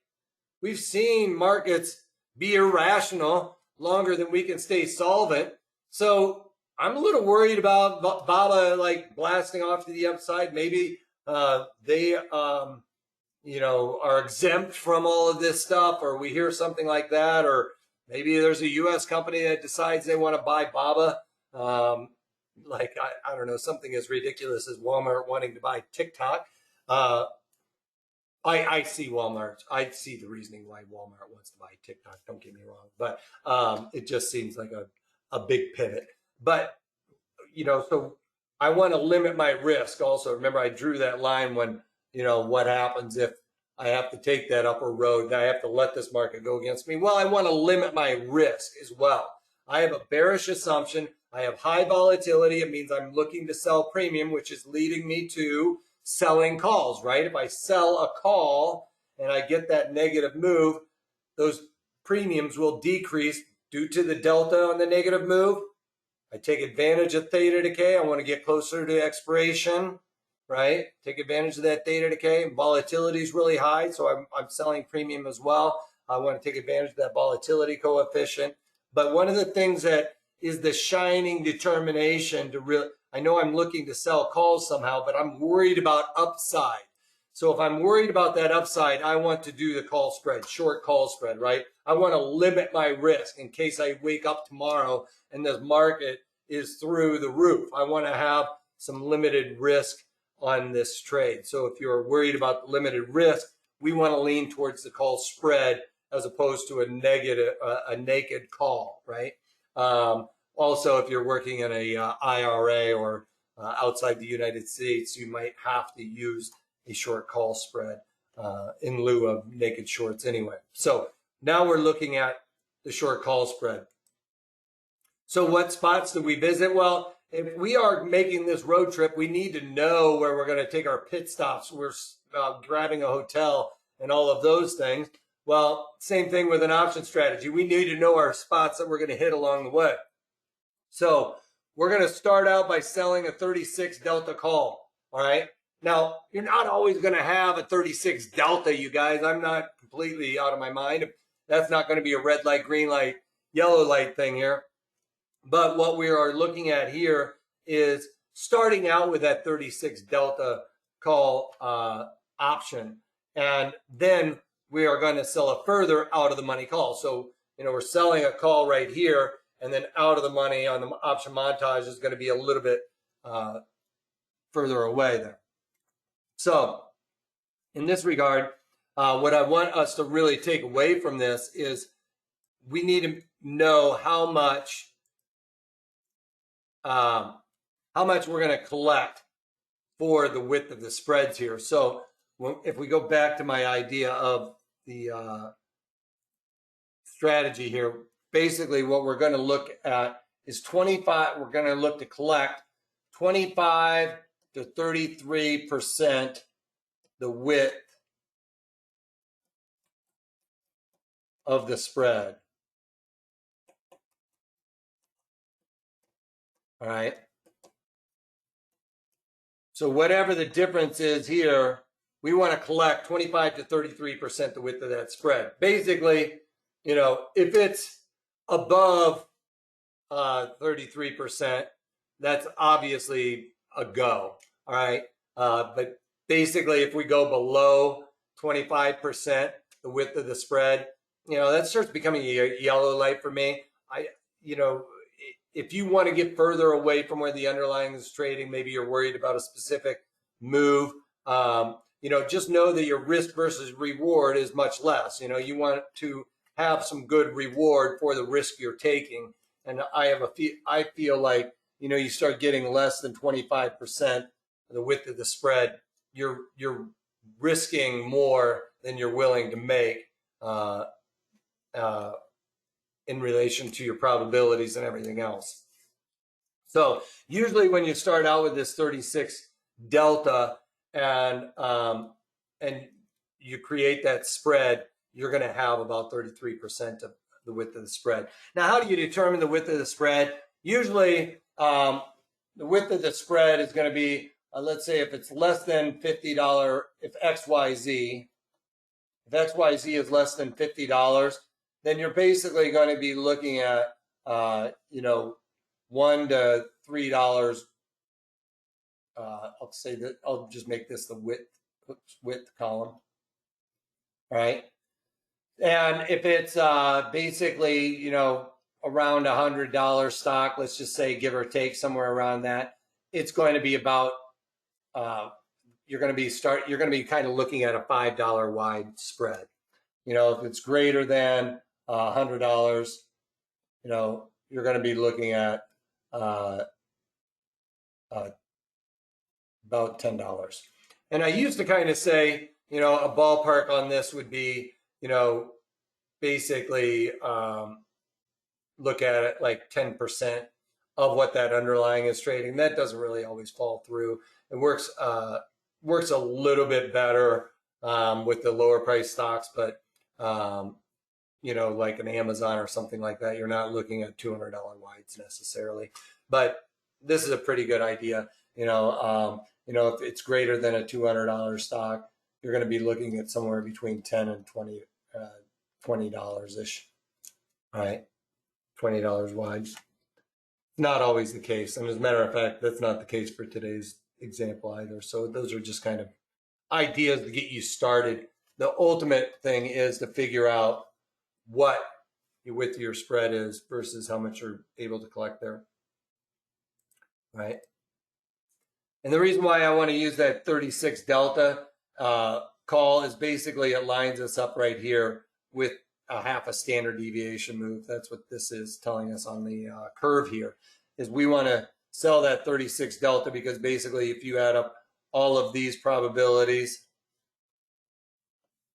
We've seen markets be irrational longer than we can stay solvent. So I'm a little worried about BABA like blasting off to the upside. Maybe they are exempt from all of this stuff, or we hear something like that, or maybe there's a U.S. company that decides they want to buy BABA. I don't know, something as ridiculous as Walmart wanting to buy TikTok. I see Walmart. I see the reasoning why Walmart wants to buy TikTok. Don't get me wrong, but it just seems like a big pivot. But so I want to limit my risk. Also, remember I drew that line when what happens if I have to take that upper road and I have to let this market go against me. Well, I want to limit my risk as well. I have a bearish assumption. I have high volatility. It means I'm looking to sell premium, which is leading me to selling calls, right? If I sell a call and I get that negative move, those premiums will decrease due to the delta on the negative move. I take advantage of theta decay. I want to get closer to expiration, right? Take advantage of that theta decay. Volatility is really high, so I'm selling premium as well. I want to take advantage of that volatility coefficient. But one of the things that is the shining determination to really, I know I'm looking to sell calls somehow, but I'm worried about upside. So if I'm worried about that upside, I want to do the call spread, short call spread, right? I want to limit my risk in case I wake up tomorrow and this market is through the roof. I want to have some limited risk on this trade. So if you're worried about the limited risk, we want to lean towards the call spread as opposed to a naked call, right? Also, if you're working in a IRA or outside the United States, you might have to use a short call spread in lieu of naked shorts anyway. So now we're looking at the short call spread. So what spots do we visit? Well, if we are making this road trip, we need to know where we're going to take our pit stops. We're grabbing a hotel and all of those things. Well, same thing with an option strategy. We need to know our spots that we're going to hit along the way. So we're going to start out by selling a 36 delta call. All right. Now, you're not always going to have a 36 delta, you guys. I'm not completely out of my mind. That's not going to be a red light, green light, yellow light thing here. But what we are looking at here is starting out with that 36 delta call option. And then we are going to sell a further out of the money call. So, we're selling a call right here, and then out of the money on the option montage is going to be a little bit further away there. So in this regard, what I want us to really take away from this is we need to know how much we're going to collect for the width of the spreads here. So if we go back to my idea of the strategy here, basically what we're going to look at is 25. We're going to look to collect 25 to 33% the width of the spread. All right. So whatever the difference is here, we want to collect 25 to 33% the width of that spread. Basically, if it's above 33%, that's obviously a go. All right. But basically, if we go below 25%, the width of the spread, that starts becoming a yellow light for me. If you want to get further away from where the underlying is trading, maybe you're worried about a specific move, just know that your risk versus reward is much less. You want to have some good reward for the risk you're taking. And I feel like, you start getting less than 25% of the width of the spread, you're risking more than you're willing to make in relation to your probabilities and everything else. So usually when you start out with this 36 delta and you create that spread, you're going to have about 33% of the width of the spread. Now, how do you determine the width of the spread? Usually, the width of the spread is going to be, let's say if it's less than $50, if XYZ is less than $50, then you're basically going to be looking at, $1 to $3. I'll say that I'll just make this the width column. All right. And if it's basically, around $100 stock, let's just say give or take somewhere around that, it's going to be about, you're going to be kind of looking at a $5 wide spread. If it's greater than $100, you're going to be looking at about $10. And I used to kind of say, a ballpark on this would be, basically look at it like 10% of what that underlying is trading. That doesn't really always fall through. It works a little bit better with the lower price stocks, but like an Amazon or something like that, you're not looking at $200 wides necessarily. But this is a pretty good idea. If it's greater than a $200 stock, you're going to be looking at somewhere between $10 and $20-ish, right? $20 wide. Not always the case. And as a matter of fact, that's not the case for today's example either. So those are just kind of ideas to get you started. The ultimate thing is to figure out what your width of your spread is versus how much you're able to collect there, right? And the reason why I want to use that 36 delta call is basically it lines us up right here with a half a standard deviation move. That's what this is telling us on the curve here, is we want to sell that 36 delta because basically if you add up all of these probabilities,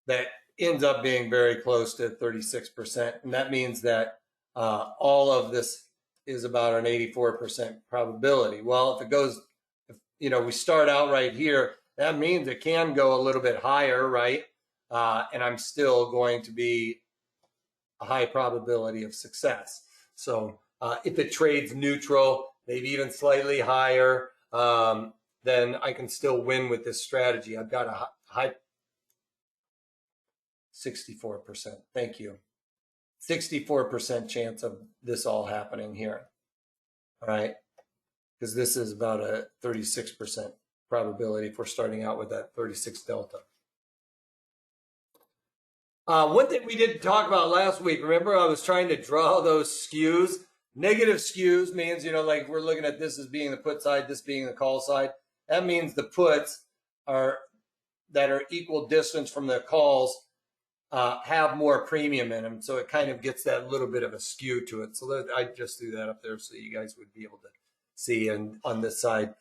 that ends up being very close to 36%. And that means that all of this is about an 84% probability. Well, if it goes, we start out right here, that means it can go a little bit higher, right? And I'm still going to be a high probability of success. So if it trades neutral, maybe even slightly higher, then I can still win with this strategy. I've got a high 64%. Thank you. 64% chance of this all happening here. All right. Because this is about a 36% probability if we're starting out with that 36 delta. One thing we didn't talk about last week, remember I was trying to draw those skews. Negative skews means, like we're looking at this as being the put side, this being the call side. That means the puts that are equal distance from the calls have more premium in them. So it kind of gets that little bit of a skew to it. So I just threw that up there so you guys would be able to see. And on this side,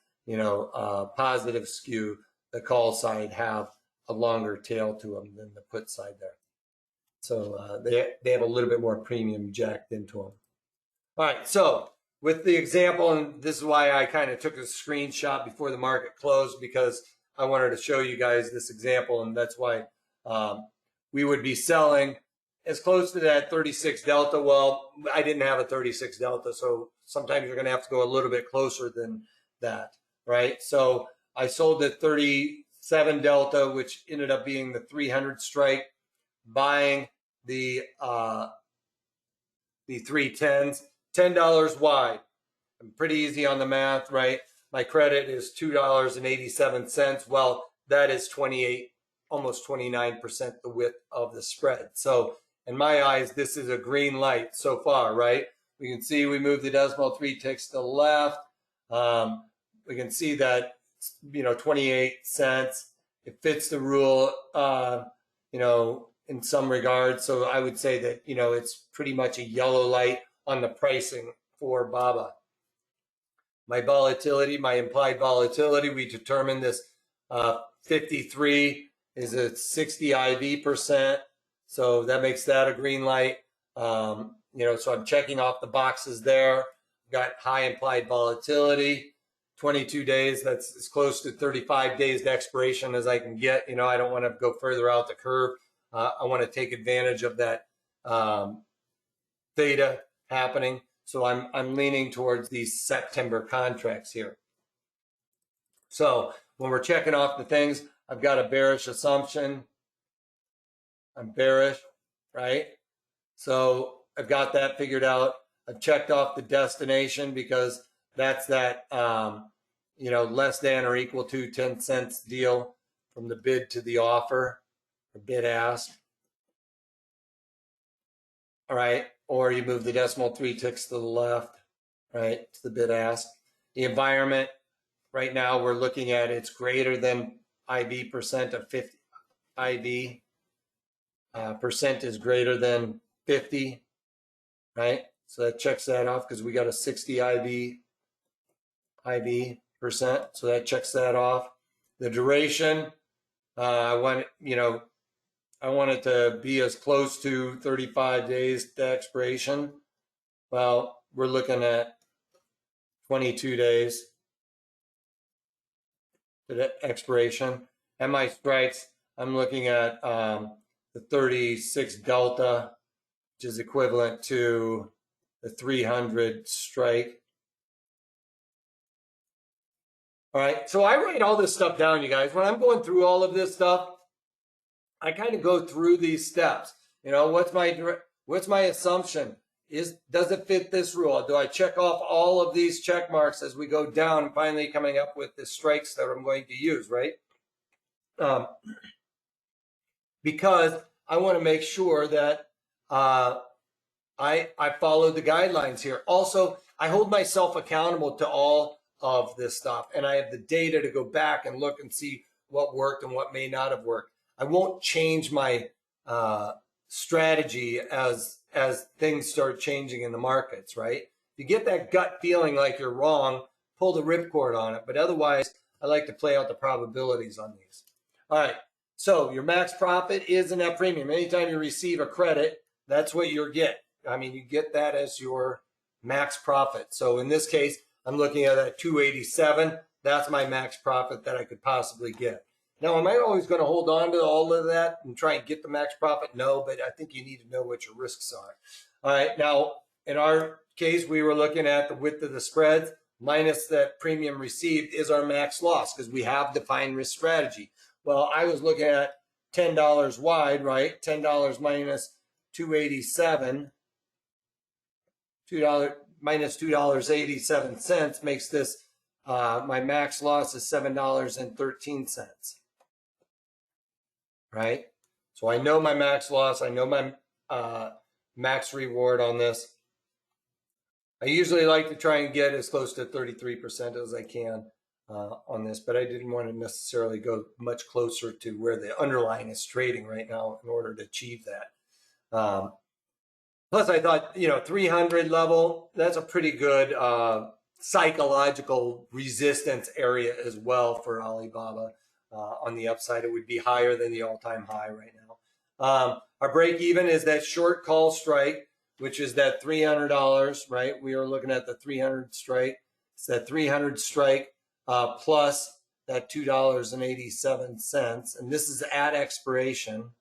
positive skew, the call side have a longer tail to them than the put side there. So they have a little bit more premium jacked into them. All right, so with the example, and this is why I kind of took a screenshot before the market closed, because I wanted to show you guys this example, and that's why we would be selling as close to that 36 delta. Well, I didn't have a 36 delta, so sometimes you're going to have to go a little bit closer than that, right? So I sold the 37 delta, which ended up being the 300 strike, buying the 310s, $10 wide. I'm pretty easy on the math, right? My credit is $2.87. Well, that is almost 29% the width of the spread. So in my eyes, this is a green light so far, right? We can see we moved the decimal 3 ticks to the left. We can see that, 28 cents. It fits the rule, in some regards. So I would say that, it's pretty much a yellow light on the pricing for BABA. My volatility, my implied volatility, we determined this 53 is a 60 IV percent. So that makes that a green light. You know, so I'm checking off the boxes there. Got high implied volatility, 22 days. That's as close to 35 days to expiration as I can get. You know, I don't want to go further out the curve. I want to take advantage of that theta happening. So I'm leaning towards these September contracts here. So when we're checking off the things, I've got a bearish assumption. I'm bearish, right? So I've got that figured out. I've checked off the destination because that's that, you know, less than or equal to 10 cents deal from the bid to the offer, or bid ask. All right. Or you move the decimal 3 ticks to the left, right? It's the bid ask. The environment, right now we're looking at it's greater than IV percent of 50. IV percent is greater than 50, right? So that checks that off because we got a 60 IV percent. So that checks that off. The duration, I want, you know, I want it to be as close to 35 days to expiration. Well, we're looking at 22 days to the expiration. And my strikes, I'm looking at the 36 delta, which is equivalent to the 300 strike. All right, so I write all this stuff down, you guys. When I'm going through all of this stuff, I kind of go through these steps. You know, what's my assumption? Does it fit this rule? Do I check off all of these check marks as we go down and finally coming up with the strikes that I'm going to use, right? Because I want to make sure that I follow the guidelines here. Also, I hold myself accountable to all of this stuff, and I have the data to go back and look and see what worked and what may not have worked. I won't change my strategy as things start changing in the markets, right? If you get that gut feeling like you're wrong, pull the ripcord on it. But otherwise, I like to play out the probabilities on these. All right. So your max profit is a net premium. Anytime you receive a credit, that's what you'll get. I mean, you get that as your max profit. So in this case, I'm looking at that 287. That's my max profit that I could possibly get. Now, am I always going to hold on to all of that and try and get the max profit? No, but I think you need to know what your risks are. All right. Now, in our case, we were looking at the width of the spreads minus that premium received is our max loss because we have defined risk strategy. Well, I was looking at $10 wide, right? $10 minus 287. $2 minus $2.87 makes this my max loss is $7.13. Right? So I know my max loss. I know my max reward on this. I usually like to try and get as close to 33% as I can on this, but I didn't want to necessarily go much closer to where the underlying is trading right now in order to achieve that. Plus, I thought, you know, 300 level, that's a pretty good psychological resistance area as well for Alibaba. On the upside, it would be higher than the all-time high right now. Our break even is that short call strike, which is that $300, right? We are looking at the 300 strike. It's that 300 strike plus that $2.87. And this is at expiration,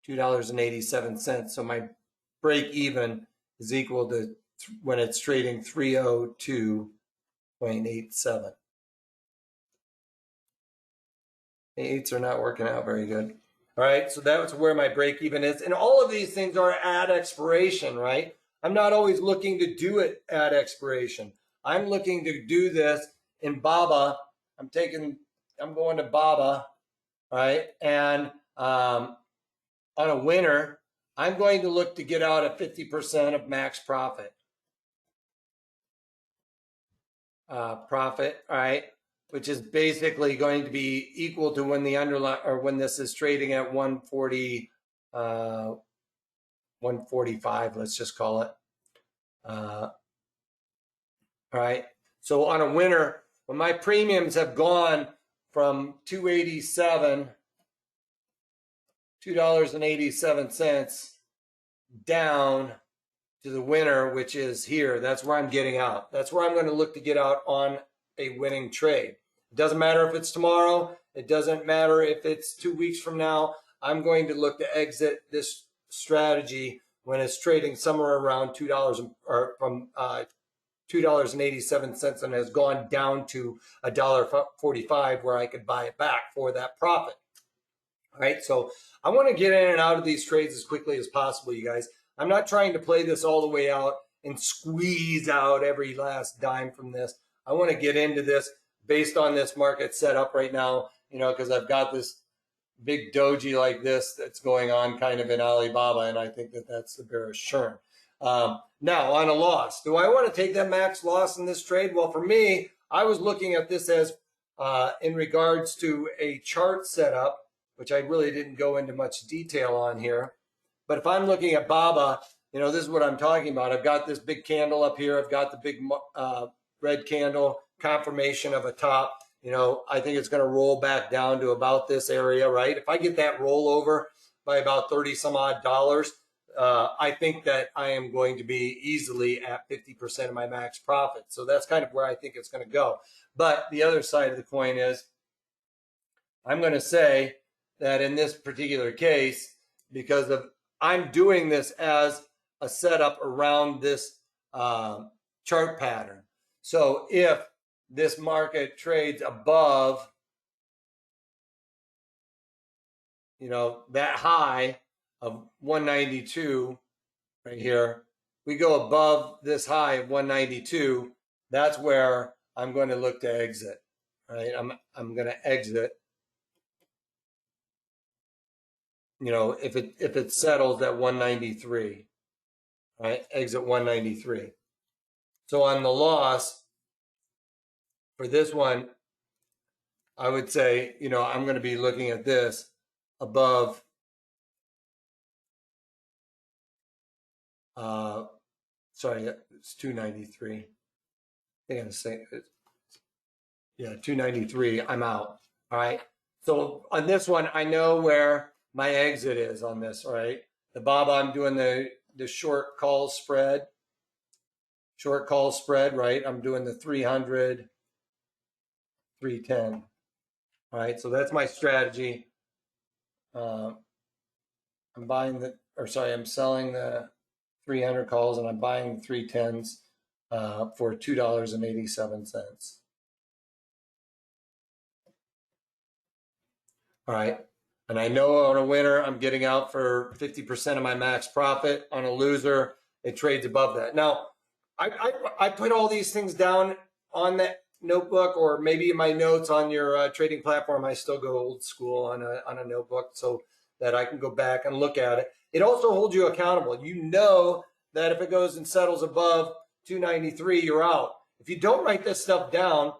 $2.87. So my break even is equal to when it's trading 302.87. Eights are not working out very good. All right, so that's where my break even is. And all of these things are at expiration, right? I'm not always looking to do it at expiration. I'm looking to do this in BABA. I'm going to BABA, right? And on a winner, I'm going to look to get out at 50% of max profit. All right? Which is basically going to be equal to when the underlying, or when this is trading at 140, 145, let's just call it. All right. So on a winner, when my premiums have gone from $2.87 down to the winner, which is here. That's where I'm getting out. That's where I'm going to look to get out on a winning trade. It doesn't matter if it's tomorrow. It doesn't matter if it's 2 weeks from now. I'm going to look to exit this strategy when it's trading somewhere around $2 or from $2.87 and has gone down to $1.45 where I could buy it back for that profit. All right, so I want to get in and out of these trades as quickly as possible, you guys. I'm not trying to play this all the way out and squeeze out every last dime from this. I want to get into this based on this market setup right now, you know, because I've got this big doji like this that's going on kind of in Alibaba, and I think that that's the bearish churn. Now, on a loss, do I want to take that max loss in this trade? Well, for me, I was looking at this as in regards to a chart setup, which I really didn't go into much detail on here. But if I'm looking at BABA, you know, this is what I'm talking about. I've got this big candle up here. I've got the big red candle, confirmation of a top. You know, I think it's going to roll back down to about this area, right? If I get that rollover by about 30 some odd dollars, I think that I am going to be easily at 50% of my max profit. So that's kind of where I think it's going to go. But the other side of the coin is I'm going to say that in this particular case, because of I'm doing this as a setup around this chart pattern. So if this market trades above, you know, that high of 192 right here, we go above this high of 192, that's where I'm going to look to exit, right? I'm going to exit. You know, if it settles at 193, right? Exit 193. So on the loss for this one, I would say, you know, I'm going to be looking at this above sorry, it's 293. I think I'm saying, yeah, 293. I'm out. All right. So on this one, I know where my exit is on this, right? The BABA, I'm doing the short call spread, right? I'm doing the 300, 310. All right, so that's my strategy. I'm selling the 300 calls and I'm buying the 310s for $2.87. All right. And I know on a winner, I'm getting out for 50% of my max profit. On a loser, it trades above that. Now, I put all these things down on that notebook, or maybe in my notes on your trading platform. I still go old school on a notebook so that I can go back and look at it. It also holds you accountable. You know that if it goes and settles above 293, you're out. If you don't write this stuff down,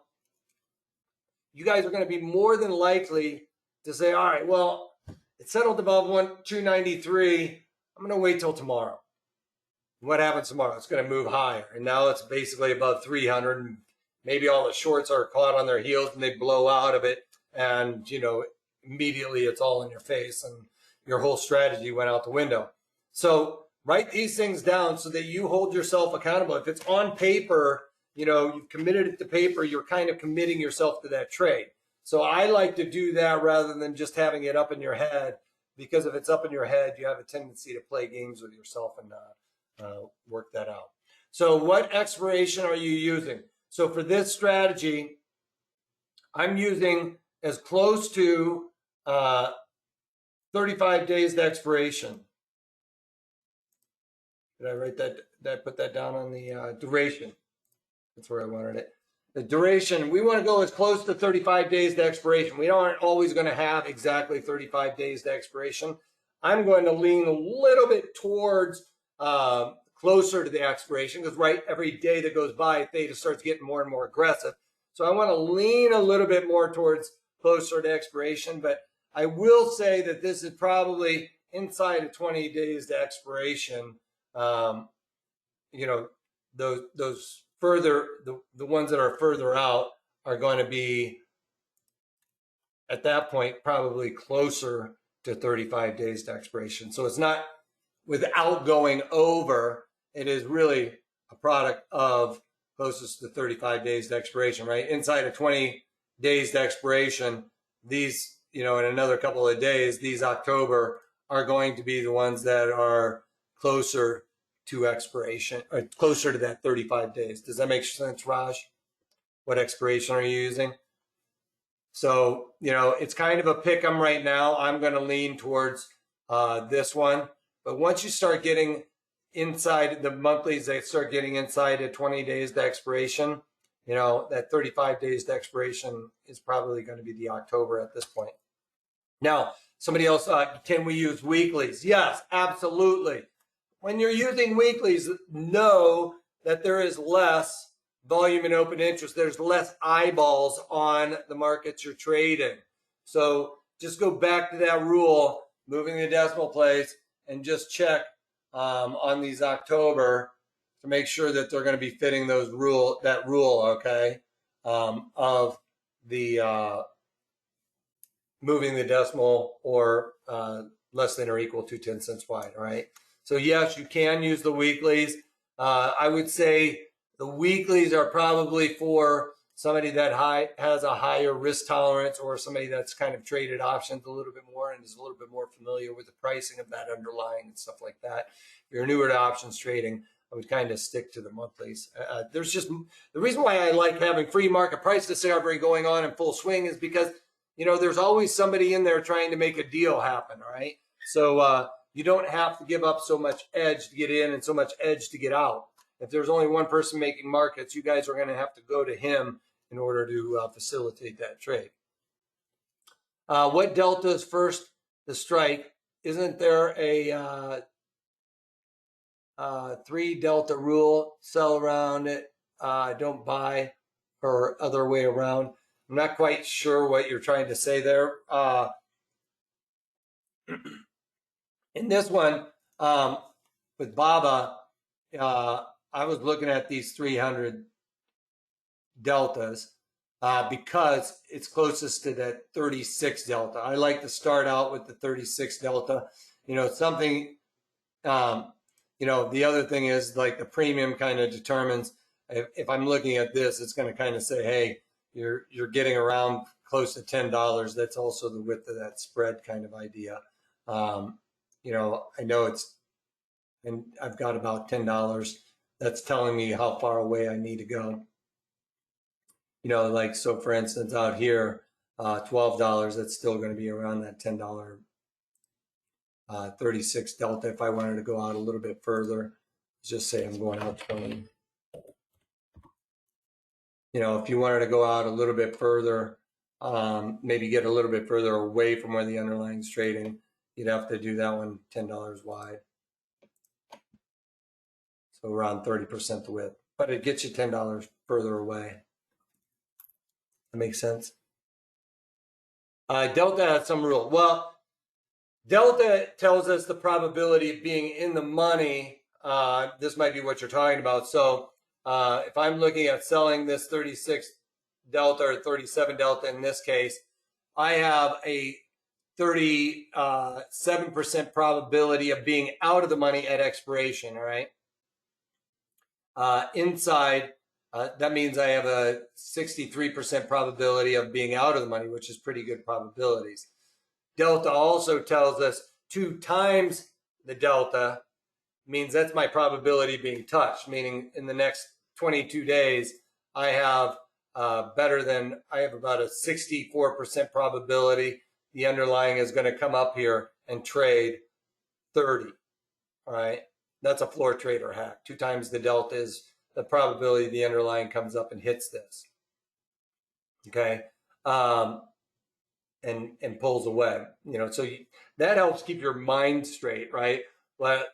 you guys are going to be more than likely to say, all right, well, it settled above 293. I'm going to wait till tomorrow. What happens tomorrow? It's going to move higher. And now it's basically above 300. And maybe all the shorts are caught on their heels and they blow out of it. And, you know, immediately it's all in your face and your whole strategy went out the window. So write these things down so that you hold yourself accountable. If it's on paper, you know, you've committed it to paper, you're kind of committing yourself to that trade. So I like to do that rather than just having it up in your head, because if it's up in your head, you have a tendency to play games with yourself and work that out. So what expiration are you using? So for this strategy, I'm using as close to 35 days to expiration. Did I write that? Did I put that down on the duration? That's where I wanted it. The duration, we want to go as close to 35 days to expiration. We aren't always going to have exactly 35 days to expiration. I'm going to lean a little bit towards closer to the expiration, because right, every day that goes by, Theta starts getting more and more aggressive. So I want to lean a little bit more towards closer to expiration, but I will say that this is probably inside of 20 days to expiration. You know, those further, the ones that are further out are going to be at that point probably closer to 35 days to expiration. So it's not without going over, it is really a product of closest to 35 days to expiration, right? Inside of 20 days to expiration, these, in another couple of days, these October are going to be the ones that are closer to expiration, or closer to that 35 days. Does that make sense, Raj? What expiration are you using? So, it's kind of a pick 'em right now. I'm going to lean towards this one. But once you start getting inside the monthlies, they start getting inside at 20 days to expiration, that 35 days to expiration is probably going to be the October at this point. Now, somebody else, can we use weeklies? Yes, absolutely. When you're using weeklies, know that there is less volume and open interest. There's less eyeballs on the markets you're trading. So just go back to that rule, moving the decimal place, and just check on these October to make sure that they're going to be fitting that rule, okay, of the moving the decimal or less than or equal to 10 cents wide, all right? So yes, you can use the weeklies. I would say the weeklies are probably for somebody that has a higher risk tolerance, or somebody that's kind of traded options a little bit more and is a little bit more familiar with the pricing of that underlying and stuff like that. If you're newer to options trading, I would kind of stick to the monthlies. There's just the reason why I like having free market price discovery going on in full swing is because, there's always somebody in there trying to make a deal happen. All right. So you don't have to give up so much edge to get in and so much edge to get out. If there's only one person making markets, you guys are going to have to go to him in order to facilitate that trade. What delta is first to strike? Isn't there a 3 delta rule? Sell around it, don't buy, or other way around. I'm not quite sure what you're trying to say there. In this one, with Baba, I was looking at these 300 deltas because it's closest to that 36 delta. I like to start out with the 36 delta. Something, the other thing is like the premium kind of determines if I'm looking at this, it's going to kind of say, hey, you're getting around close to $10. That's also the width of that spread kind of idea. I know and I've got about $10. That's telling me how far away I need to go. So for instance, out here, $12, that's still going to be around that $10 36 delta. If I wanted to go out a little bit further, just say I'm going out 20. If you wanted to go out a little bit further, maybe get a little bit further away from where the underlying is trading, you'd have to do that one $10 wide. So around 30% the width, but it gets you $10 further away. That makes sense. Delta has some rule. Well, delta tells us the probability of being in the money. This might be what you're talking about. So if I'm looking at selling this 36 delta or 37 delta in this case, I have a 37% probability of being out of the money at expiration, all right? Inside, that means I have a 63% probability of being out of the money, which is pretty good probabilities. Delta also tells us 2 times the delta means that's my probability of being touched, meaning in the next 22 days, I have about a 64% probability the underlying is going to come up here and trade 30, all right? That's a floor trader hack. 2 times the delta is the probability the underlying comes up and hits this, okay? And pulls away, so that helps keep your mind straight, right? But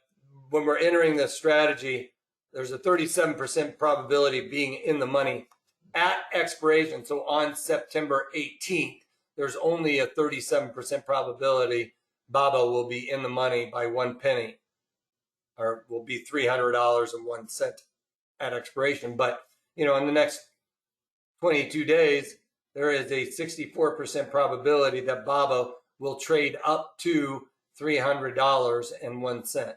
when we're entering this strategy, there's a 37% probability of being in the money at expiration. So on September 18th, there's only a 37% probability Baba will be in the money by 1 penny, or will be $300.01 at expiration. But, in the next 22 days, there is a 64% probability that Baba will trade up to $300.01.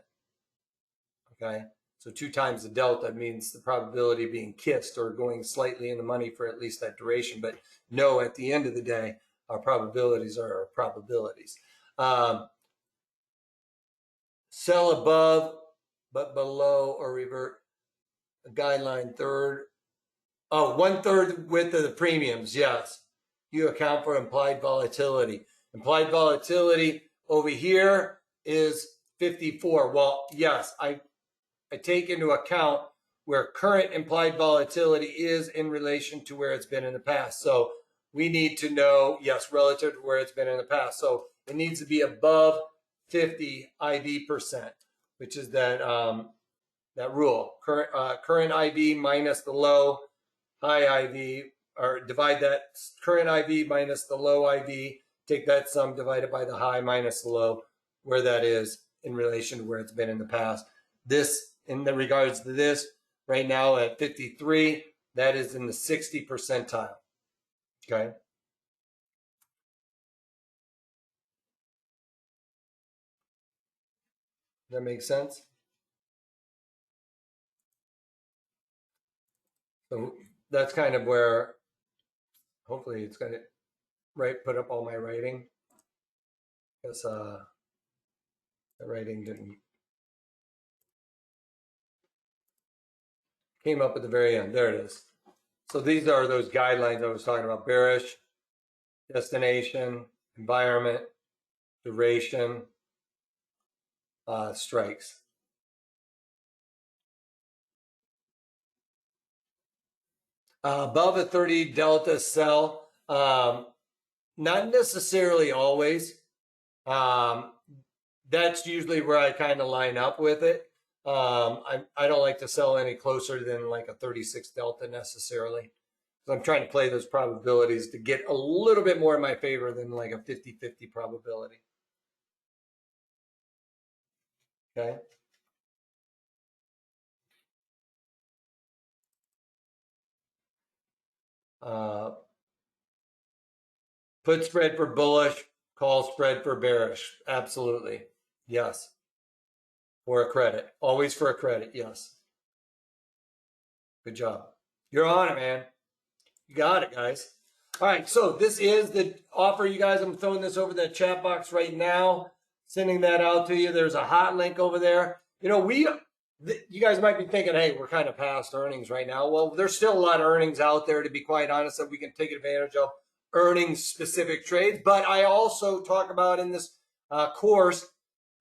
Okay, so 2 times the delta means the probability of being kissed or going slightly in the money for at least that duration. But no, at the end of the day, our probabilities are our probabilities. Sell above but below or revert a guideline third. Oh, 1/3 width of the premiums. Yes, you account for implied volatility. Implied volatility over here is 54. Well, yes, I take into account where current implied volatility is in relation to where it's been in the past. So we need to know, yes, relative to where it's been in the past. So it needs to be above 50 IV%, which is that that rule. Current IV minus the low, high IV, or divide that current IV minus the low IV, take that sum, divide it by the high minus the low, where that is in relation to where it's been in the past. This, in the regards to this, right now at 53, that is in the 60 percentile. Okay. Does that make sense? So that's kind of where, hopefully it's going to put up all my writing, because the writing came up at the very end. There it is. So these are those guidelines I was talking about: bearish, destination, environment, duration, strikes. Above a 30 delta sell, not necessarily always. That's usually where I kind of line up with it. I don't like to sell any closer than like a 36 delta necessarily. So I'm trying to play those probabilities to get a little bit more in my favor than like a 50-50 probability. Okay. Put spread for bullish, call spread for bearish. Absolutely. Yes. For a credit. Always for a credit. Yes. Good job. You're on it, man. You got it, guys. All right. So this is the offer, you guys. I'm throwing this over the chat box right now, sending that out to you. There's a hot link over there. You know, you guys might be thinking, hey, we're kind of past earnings right now. Well, there's still a lot of earnings out there, to be quite honest, that we can take advantage of, earnings specific trades. But I also talk about in this course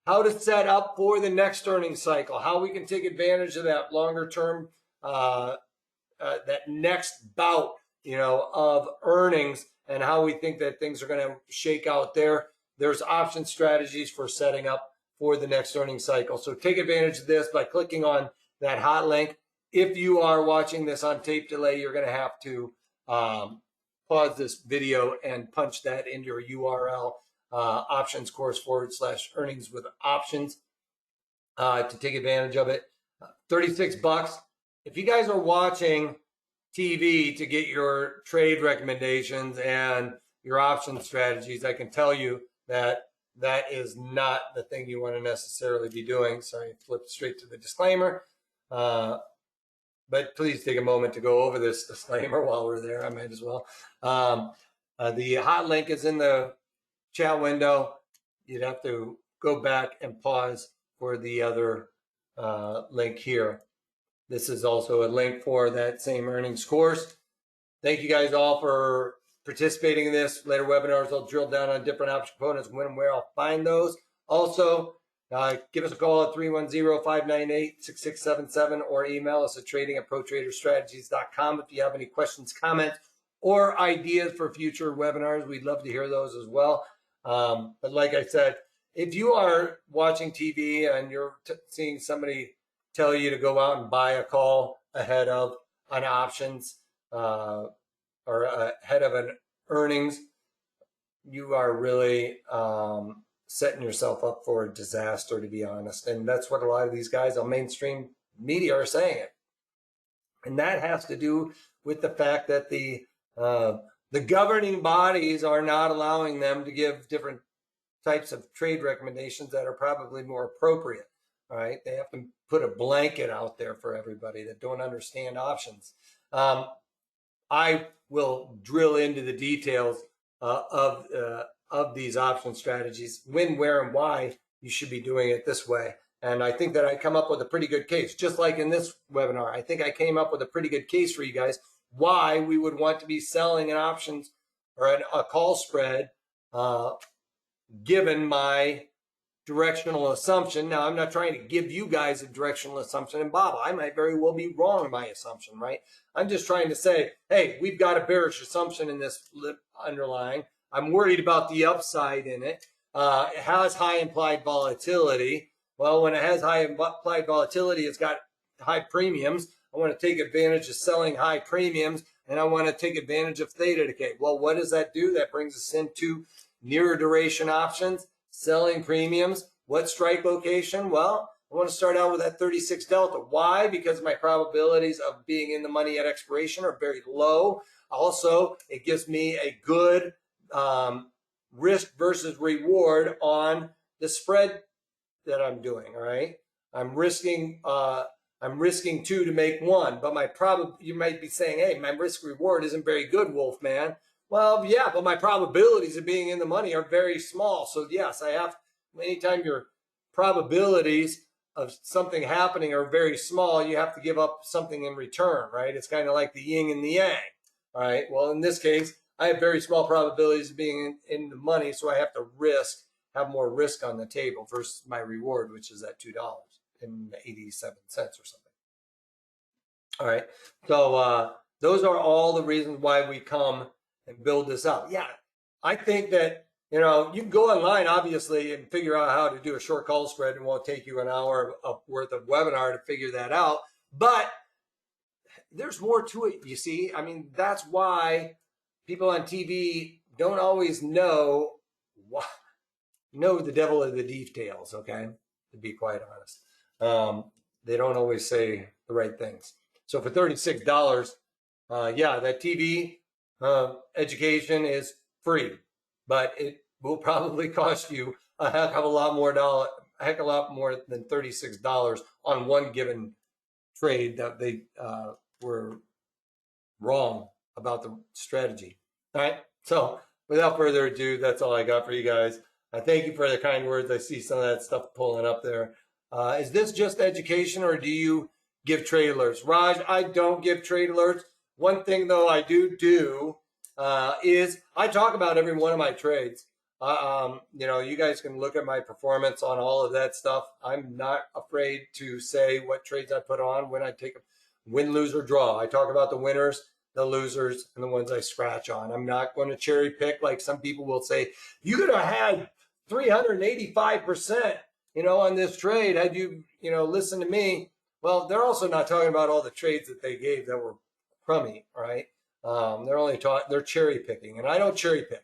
how to set up for the next earnings cycle, how we can take advantage of that longer term, that next bout, of earnings, and how we think that things are going to shake out there. There's option strategies for setting up for the next earnings cycle. So take advantage of this by clicking on that hot link. If you are watching this on tape delay, you're going to have to pause this video and punch that into your URL, options course / earnings with options, to take advantage of it. $36. If you guys are watching TV to get your trade recommendations and your option strategies, I can tell you that that is not the thing you want to necessarily be doing. Sorry, I flipped straight to the disclaimer. But please take a moment to go over this disclaimer while we're there. I might as well. The hot link is in the chat window. You'd have to go back and pause for the other link here. This is also a link for that same earnings course. Thank you guys all for participating in this. Later webinars, I'll drill down on different option components, when and where I'll find those. Also, give us a call at 310-598-6677 or email us at trading@protraderstrategies.com if you have any questions, comments, or ideas for future webinars. We'd love to hear those as well. But like I said, if you are watching TV and you're seeing somebody tell you to go out and buy a call ahead of an options or ahead of an earnings, you are really setting yourself up for a disaster, to be honest. And that's what a lot of these guys on mainstream media are saying. And that has to do with the fact that the the governing bodies are not allowing them to give different types of trade recommendations that are probably more appropriate. All right, they have to put a blanket out there for everybody that don't understand options. I will drill into the details of these option strategies, when, where, and why you should be doing it this way. And I think that I come up with a pretty good case, just like in this webinar. I think I came up with a pretty good case for you guys why we would want to be selling an options or a call spread given my directional assumption. Now, I'm not trying to give you guys a directional assumption, and Bob, I might very well be wrong in my assumption, right? I'm just trying to say, hey, we've got a bearish assumption in this underlying. I'm worried about the upside in it. It has high implied volatility. Well, when it has high implied volatility, it's got high premiums. I want to take advantage of selling high premiums, and I want to take advantage of theta decay. Well, what does that do? That brings us into nearer duration options, selling premiums. What strike location? Well, I want to start out with that 36 delta. Why? Because my probabilities of being in the money at expiration are very low. Also, it gives me a good risk versus reward on the spread that I'm doing. All right, I'm risking 2 to make 1, but you might be saying, hey, my risk reward isn't very good, Wolfman. Well, yeah, but my probabilities of being in the money are very small. So yes, anytime your probabilities of something happening are very small, you have to give up something in return, right? It's kind of like the yin and the yang. All right, well, in this case, I have very small probabilities of being in the money, so I have to have more risk on the table versus my reward, which is at $2.87 or something. All right, so those are all the reasons why we come and build this up. Yeah, I think that, you can go online, obviously, and figure out how to do a short call spread, and it won't take you an hour worth of webinar to figure that out. But there's more to it, you see. I mean, that's why people on TV don't always know the devil of the details, okay? To be quite honest. They don't always say the right things. So for $36, yeah, that TV education is free, but it will probably cost you a heck of a lot more than $36 on one given trade that they were wrong about the strategy. All right, so without further ado, that's all I got for you guys. I thank you for the kind words. I see some of that stuff pulling up there. Is this just education, or do you give trade alerts? Raj, I don't give trade alerts. One thing, though, I do is I talk about every one of my trades. You guys can look at my performance on all of that stuff. I'm not afraid to say what trades I put on when I take a win, lose, or draw. I talk about the winners, the losers, and the ones I scratch on. I'm not going to cherry pick like some people will say. You could have had 385%, on this trade had you, listen to me. Well, they're also not talking about all the trades that they gave that were crummy, right? They're cherry picking, and I don't cherry pick.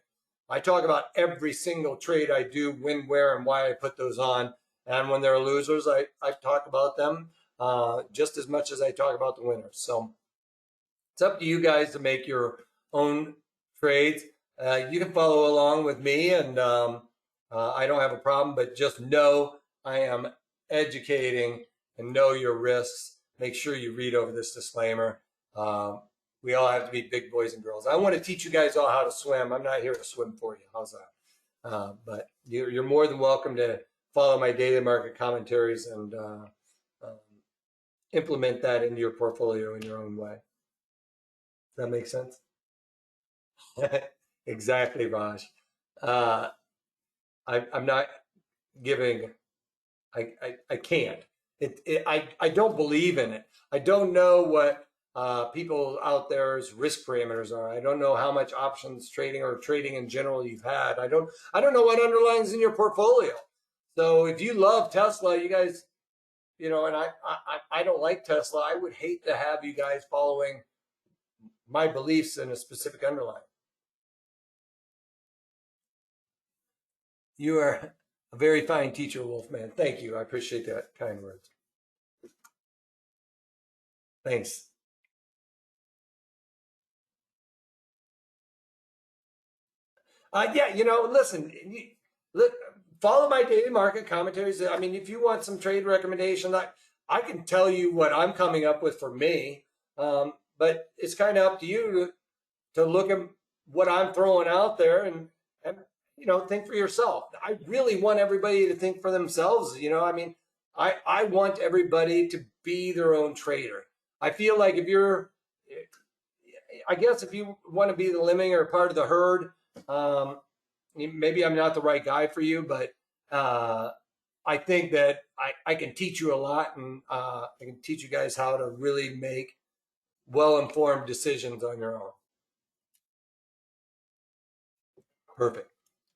I talk about every single trade I do, when, where, and why I put those on. And when there are losers, I talk about them just as much as I talk about the winners. So it's up to you guys to make your own trades. You can follow along with me, and I don't have a problem, but just know I am educating and know your risks. Make sure you read over this disclaimer. We all have to be big boys and girls. I want to teach you guys all how to swim. I'm not here to swim for you. How's that? But you're more than welcome to follow my daily market commentaries and implement that into your portfolio in your own way. Does that make sense? Exactly, Raj. I'm not giving. I can't. I don't believe in it. I don't know what people out there's risk parameters are. I don't know how much options trading or trading in general you've had. I don't know what underlines in your portfolio. So if you love Tesla, you guys, and I don't like Tesla. I would hate to have you guys following my beliefs in a specific underline. You are a very fine teacher, Wolfman. Thank you. I appreciate that kind words. Thanks. Yeah, listen, look, follow my daily market commentaries. I mean, if you want some trade recommendations, I can tell you what I'm coming up with for me. But it's kind of up to you to look at what I'm throwing out there and think for yourself. I really want everybody to think for themselves. I mean, I want everybody to be their own trader. I feel like if you want to be the lemming or part of the herd, maybe I'm not the right guy for you, but I think that I can teach you a lot, and I can teach you guys how to really make well-informed decisions on your own. Perfect.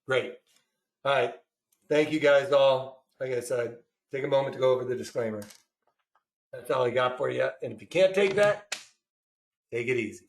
Great. All right. Thank you guys all. Like I said, take a moment to go over the disclaimer. That's all I got for you. And if you can't take that, take it easy.